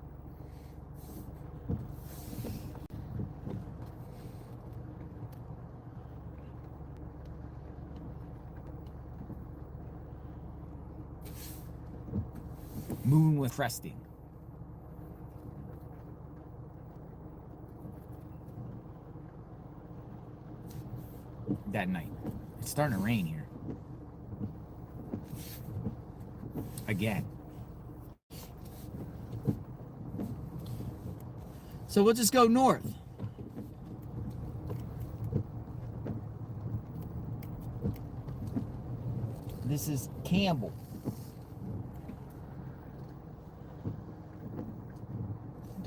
Moon was cresting. That night. It's starting to rain here. Again. So we'll just go north. This is Campbell.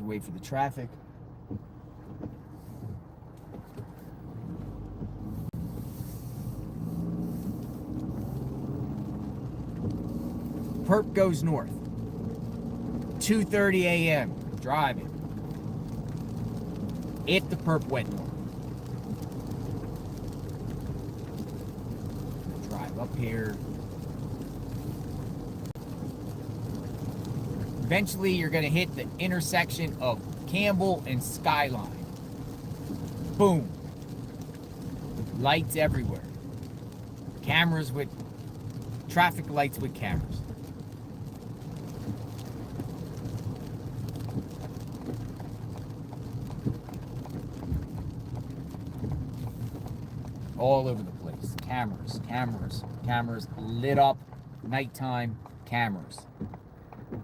Wait for the traffic. Perp goes north. 2:30 a.m. Driving. If the perp went north. Drive up here. Eventually, you're going to hit the intersection of Campbell and Skyline. Boom. Lights everywhere. Cameras with... traffic lights with cameras. all over the place. Cameras, cameras, cameras, lit up, nighttime cameras.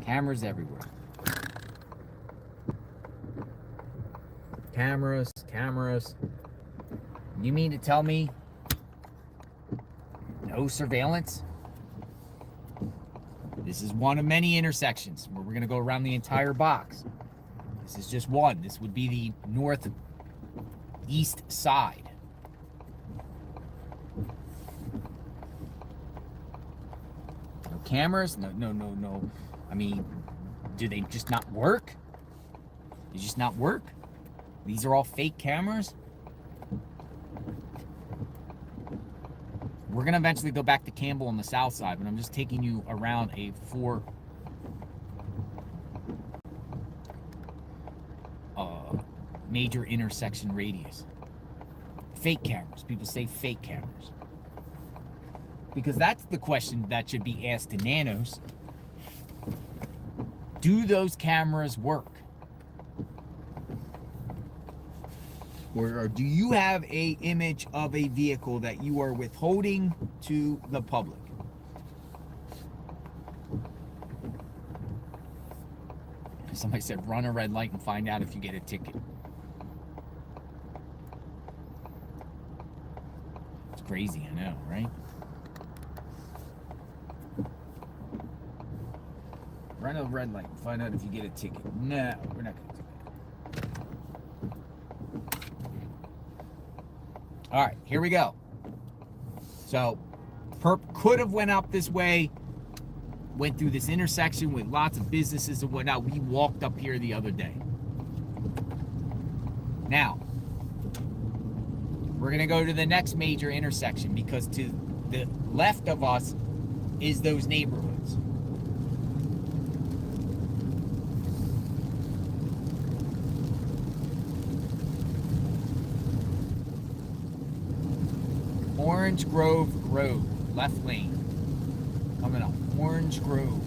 Cameras everywhere. Cameras, cameras. You mean to tell me no surveillance? This is one of many intersections where we're going to go around the entire box. This is just one. This would be the northeast side. No cameras? No. I mean, do they just not work? They just not work? These are all fake cameras? We're going to eventually go back to Campbell on the south side, but I'm just taking you around a 4 major intersection radius. Fake cameras. People say fake cameras. Because that's the question that should be asked to Nanos. Do those cameras work? Or do you have an image of a vehicle that you are withholding to the public? Somebody said run a red light and find out if you get a ticket. It's crazy, I know, right? Run a red light and find out if you get a ticket. No, we're not going to do that. All right, here we go. So, perp could have went up this way, went through this intersection with lots of businesses and whatnot. We walked up here the other day. Now, we're going to go to the next major intersection because to the left of us is those neighborhoods. Orange Grove Road, left lane. Coming up, Orange Grove.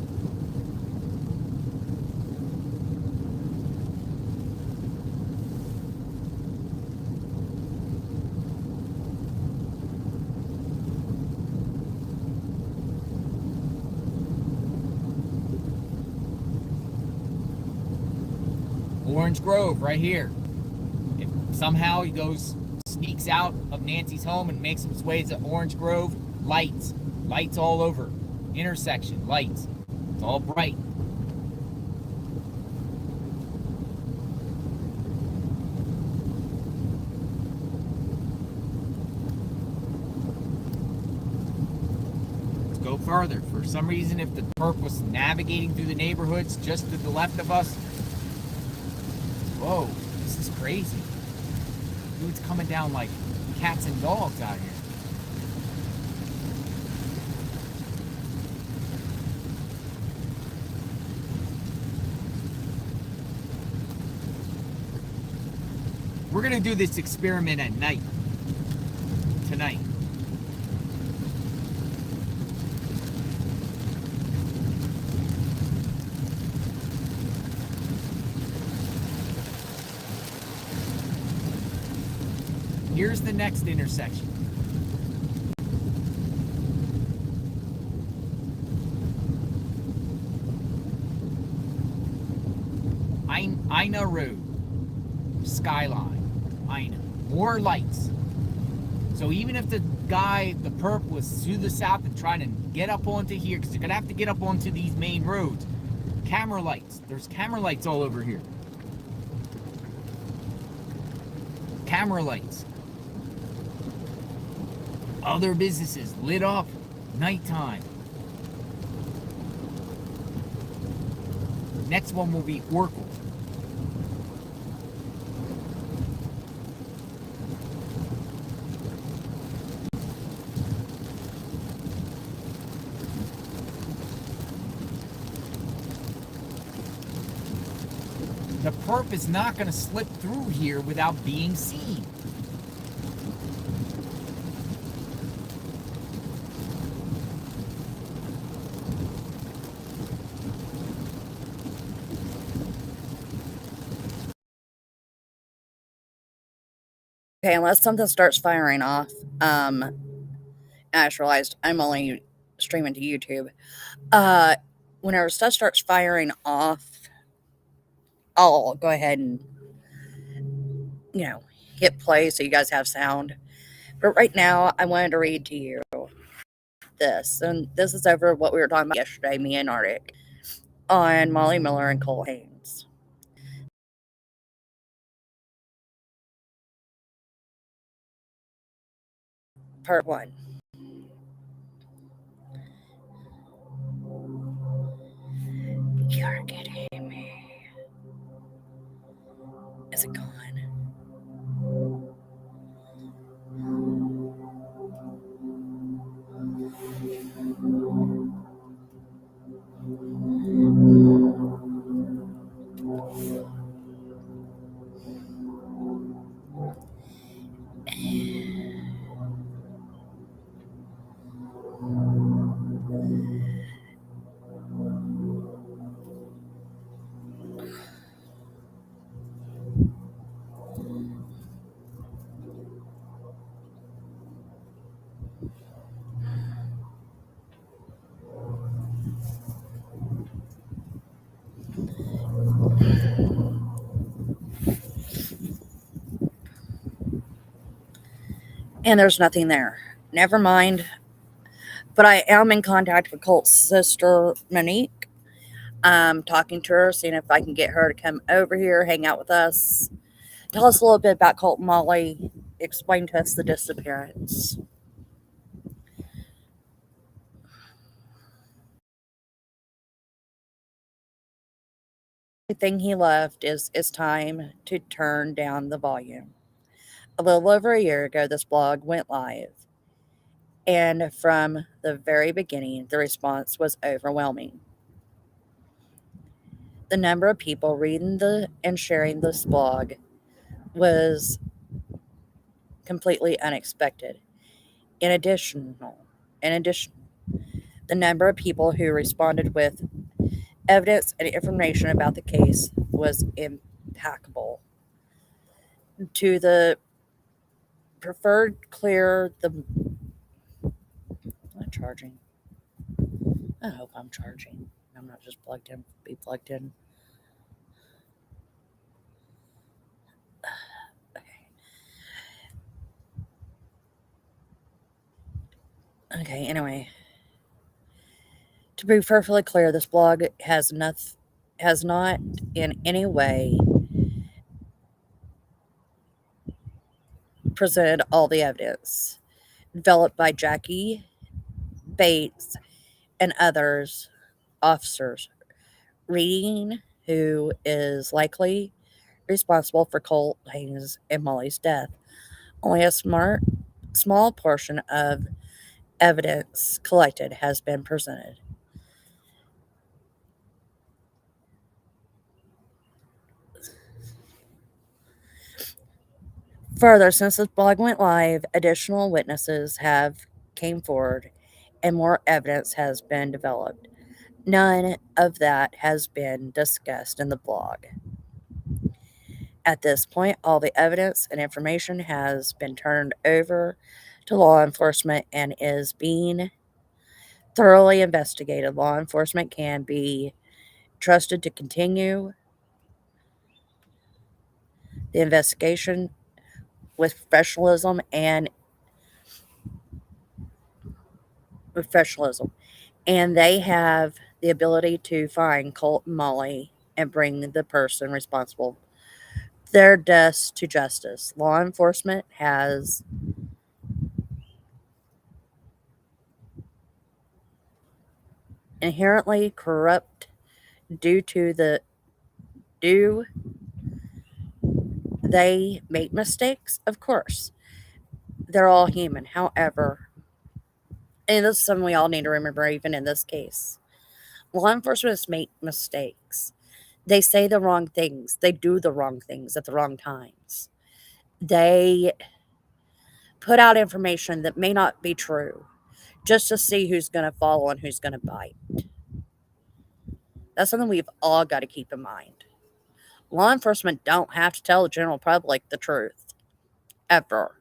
Orange Grove, right here. If somehow he sneaks out of Nancy's home and makes his way to Orange Grove, lights all over. Intersection, lights. It's all bright. Let's go further. For some reason, if the perp was navigating through the neighborhoods just to the left of us, whoa, this is crazy. Dude's coming down like cats and dogs out here. We're gonna do this experiment at night. Tonight. Here's the next intersection. Ina Road, Skyline, Ina. More lights. So even if the perp was to the south and trying to get up onto here, because you're gonna have to get up onto these main roads, camera lights. There's camera lights all over here. Camera lights. Other businesses lit up, nighttime. Next one will be Oracle. The perp is not going to slip through here without being seen. Okay, unless something starts firing off, I just realized I'm only streaming to YouTube. Whenever stuff starts firing off, I'll go ahead and, hit play so you guys have sound. But right now, I wanted to read to you this. And this is over what we were talking about yesterday, me and Arctic, on Molly Miller and Cole Haynes. Part 1. You're kidding me. Is it gone? And there's nothing there. Never mind. But I am in contact with Colt's sister, Monique. I'm talking to her, seeing if I can get her to come over here, hang out with us. Tell us a little bit about Colt and Molly. Explain to us the disappearance. The thing he left is it's time to turn down the volume. A little over a year ago, this blog went live. And from the very beginning, the response was overwhelming. The number of people reading and sharing this blog was completely unexpected. In addition, the number of people who responded with evidence and information about the case was impeccable. To the preferred clear the... I'm not charging. I hope I'm charging. I'm not just plugged in. Be plugged in. Okay, anyway. To be perfectly clear, this blog has not in any way presented all the evidence developed by Jackie Bates and others, officers, reading who is likely responsible for Colt Haynes and Molly's death. Only a small portion of evidence collected has been presented. Further, since this blog went live, additional witnesses have came forward and more evidence has been developed. None of that has been discussed in the blog. At this point, all the evidence and information has been turned over to law enforcement and is being thoroughly investigated. Law enforcement can be trusted to continue the investigation with professionalism, and they have the ability to find Colt and Molly and bring the person responsible for their deaths to justice. Law enforcement has inherently corrupt due they make mistakes, of course. They're all human. However, and this is something we all need to remember, even in this case, law enforcement make mistakes. They say the wrong things. They do the wrong things at the wrong times. They put out information that may not be true just to see who's going to follow and who's going to bite. That's something we've all got to keep in mind. Law enforcement don't have to tell the general public the truth. ever.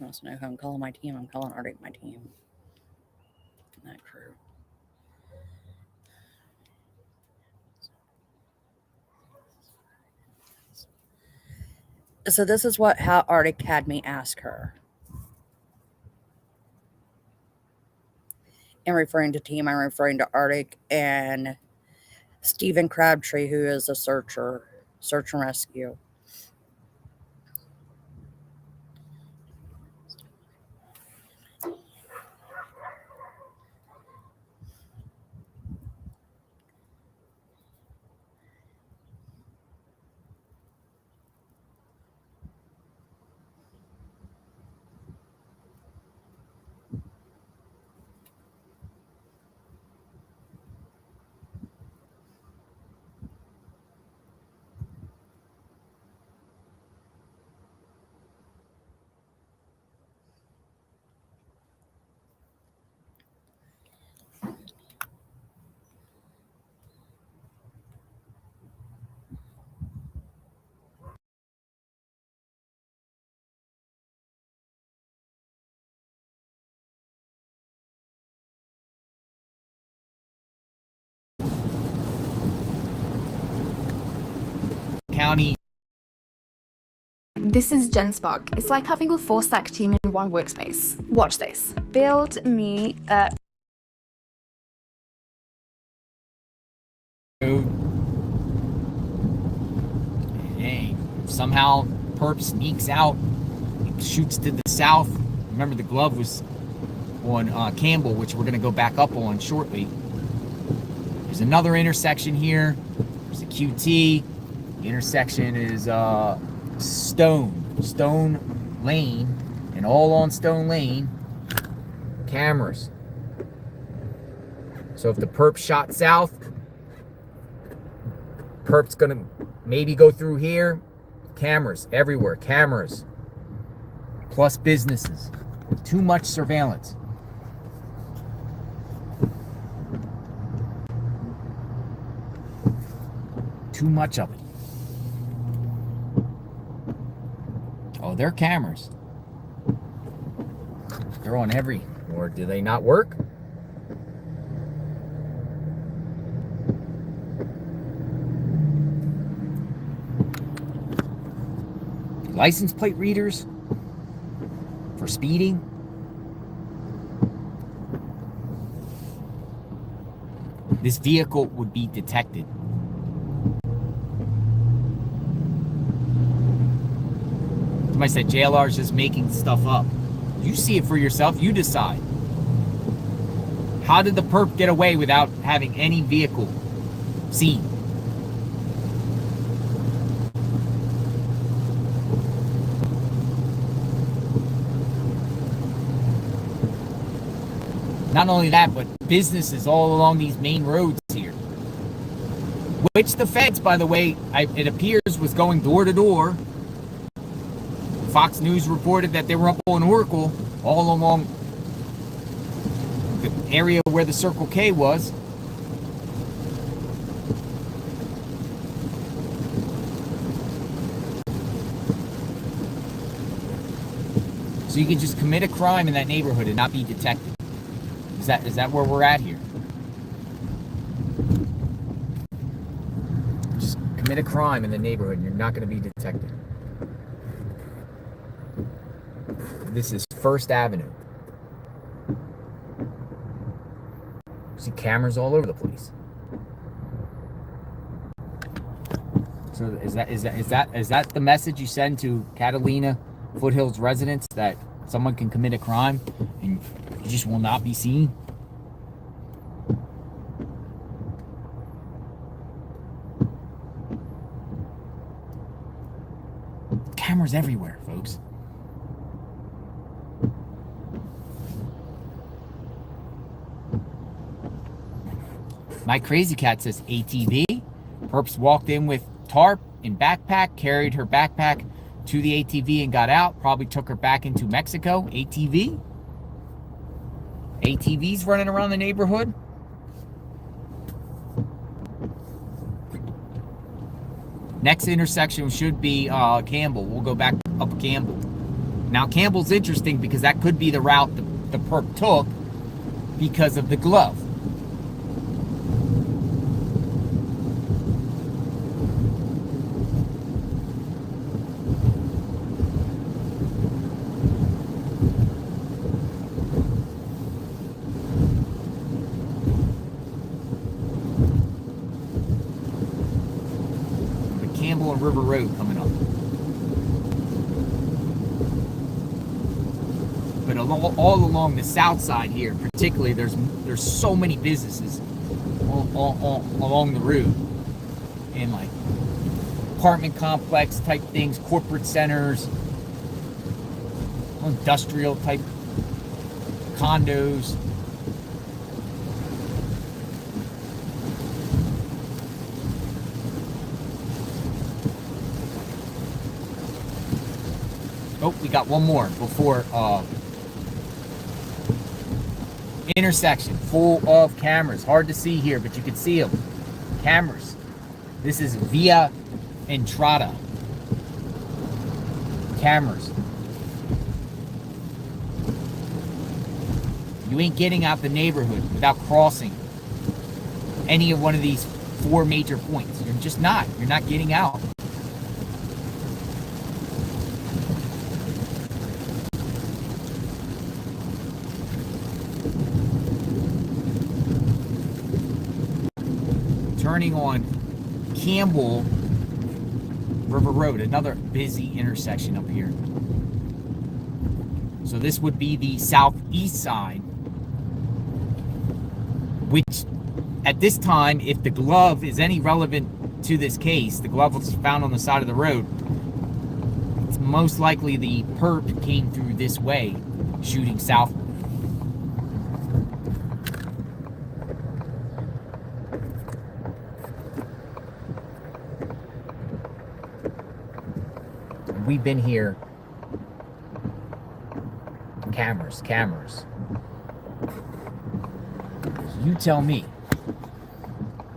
I also know who I'm calling my team. I'm calling Arctic my team. That crew. So this is how Arctic had me ask her. In referring to team, I'm referring to Arctic and Stephen Crabtree, who is a search and rescue. County. This is Jen Spark. It's like having a full stack team in one workspace. Watch this. Build me a... Hey, somehow Perp sneaks out, shoots to the south. Remember, the glove was on Campbell, which we're going to go back up on shortly. There's another intersection here. There's a QT. The intersection is Stone Lane, and all on Stone Lane, cameras. So if the perp shot south, perp's gonna maybe go through here. Cameras everywhere, cameras. Plus businesses. Too much surveillance. Too much of it. Oh, they're cameras. They're on every, or do they not work? License plate readers for speeding. This vehicle would be detected. Somebody said JLR is just making stuff up. You see it for yourself, you decide. How did the perp get away without having any vehicle seen? Not only that, but businesses all along these main roads here. Which the feds, by the way, it appears was going door to door. Fox News reported that they were up on Oracle all along the area where the Circle K was. So you can just commit a crime in that neighborhood and not be detected. Is that where we're at here? Just commit a crime in the neighborhood and you're not going to be detected. This is First Avenue. See cameras all over the place. So is that the message you send to Catalina Foothills residents, that someone can commit a crime and you just will not be seen? Cameras everywhere, folks. My Crazy Cat says ATV. Perps walked in with tarp and backpack, carried her backpack to the ATV and got out. Probably took her back into Mexico. ATV? ATVs running around the neighborhood? Next intersection should be Campbell. We'll go back up Campbell. Now, Campbell's interesting because that could be the route the perp took because of the glove. Campbell and River Road coming up. But all along the south side here, particularly, there's so many businesses all along the route, and like apartment complex type things, corporate centers, industrial type condos. Oh, we got one more before intersection full of cameras. Hard to see here, but you can see them. Cameras. This is Via Entrada. Cameras. You ain't getting out the neighborhood without crossing any of one of these 4 major points. You're just not. You're not getting out. Turning on Campbell River Road, another busy intersection up here. So this would be the southeast side, which at this time, if the glove is any relevant to this case, the glove was found on the side of the road, it's most likely the perp came through this way, shooting south. We've been here. Cameras. You tell me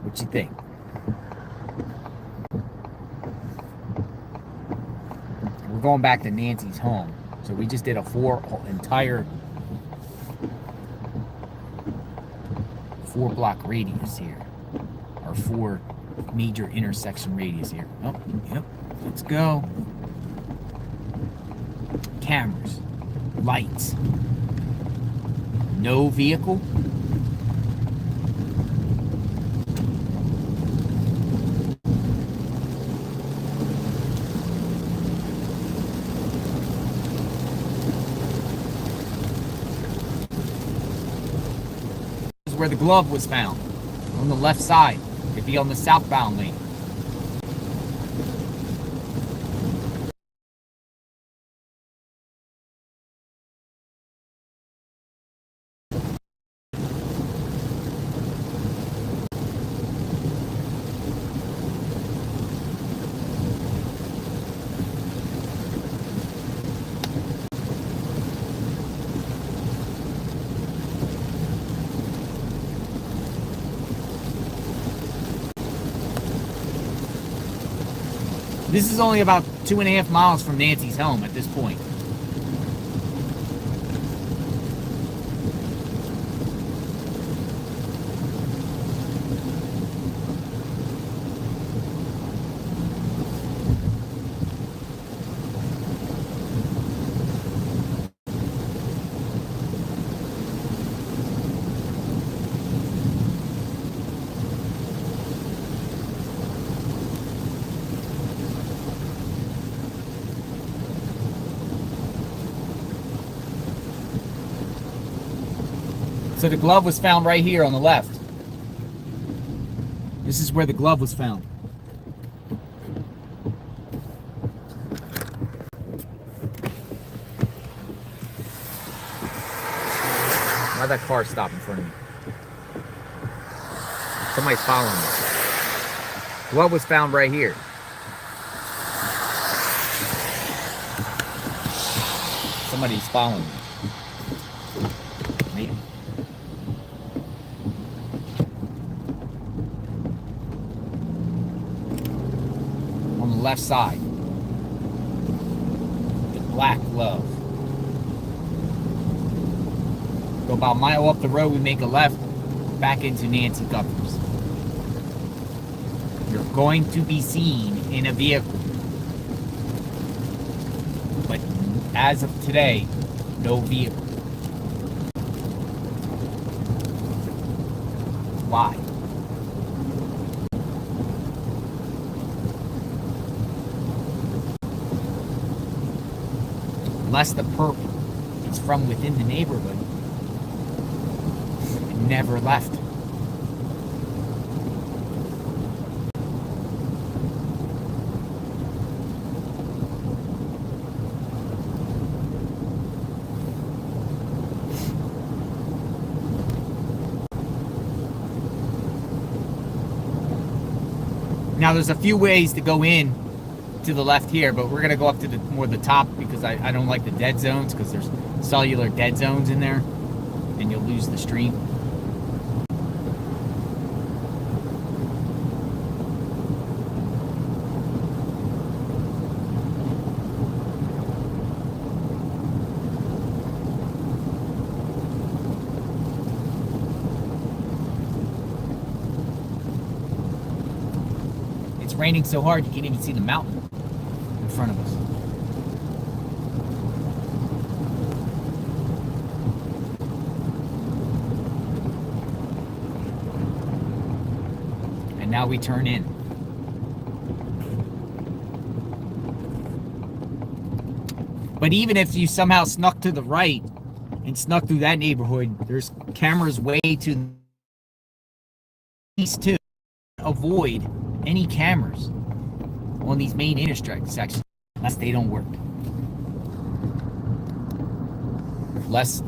what you think. We're going back to Nancy's home. So we just did a 4-block radius here. Or 4 major intersection radius here. Oh, yep. Let's go. Cameras, lights, no vehicle. where the glove was found. On the left side. It'd be on the southbound lane. This is only about 2.5 miles from Nancy's home at this point. So the glove was found right here on the left. This is where the glove was found. Why'd that car stop in front of me? Somebody's following me. Glove was found right here. Somebody's following me. Maybe. On the left side. The black glove. Go about a mile up the road, we make a left back into Nancy Guthrie's. You're going to be seen in a vehicle. But as of today, no vehicle. Why? Unless the perp is from within the neighborhood and never left. Now there's a few ways to go in to the left here, but we're gonna go up to the more the top because I don't like the dead zones because there's cellular dead zones in there and you'll lose the stream. It's raining so hard you can't even see the mountain in front of us. And now we turn in. But even if you somehow snuck to the right and snuck through that neighborhood, there's cameras way to the east too. Avoid any cameras on these main intersections unless they don't work. Unless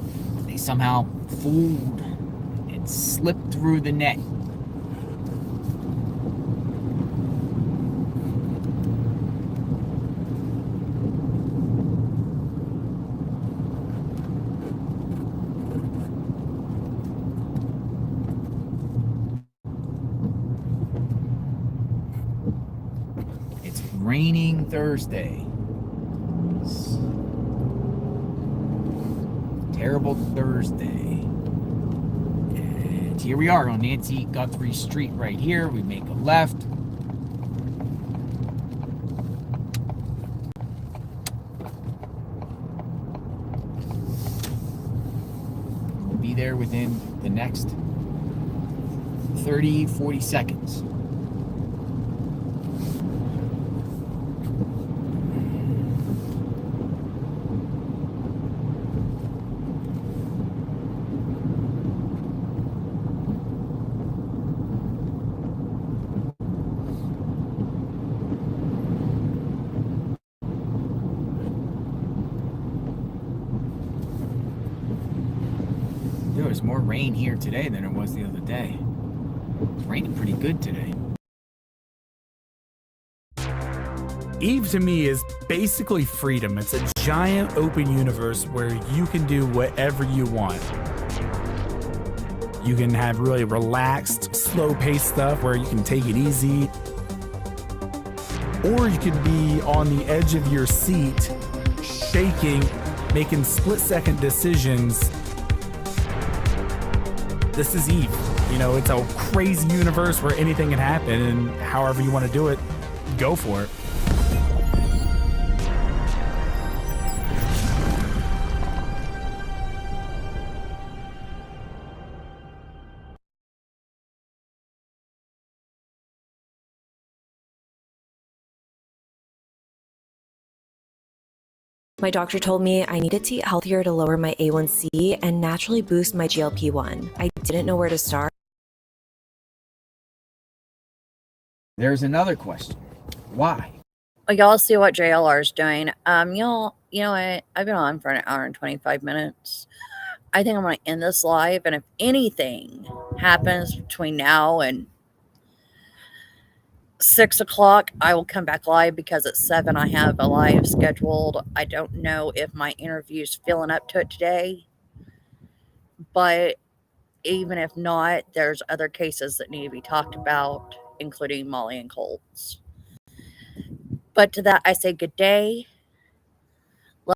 they somehow fooled and slipped through the net. Raining Thursday. Terrible Thursday. And here we are on Nancy Guthrie Street right here. We make a left. We'll be there within the next 30, 40 seconds. there was more rain here today than there was the other day. It's raining pretty good today. Eve to me is basically freedom. It's a giant open universe where you can do whatever you want. You can have really relaxed, slow-paced stuff where you can take it easy. Or you could be on the edge of your seat, shaking, making split-second decisions. This is Eve. You know, it's a crazy universe where anything can happen, and however you want to do it, go for it. My doctor told me I needed to eat healthier to lower my A1C and naturally boost my GLP-1. I didn't know where to start. There's another question. Why? Y'all see what JLR is doing. You know what? I've been on for an hour and 25 minutes. I think I'm going to end this live. And if anything happens between now and 6 o'clock, I will come back live because at 7 I have a live scheduled. I don't know if my interview's filling up to it today, but even if not, there's other cases that need to be talked about, including Molly and Colts. But to that, I say good day.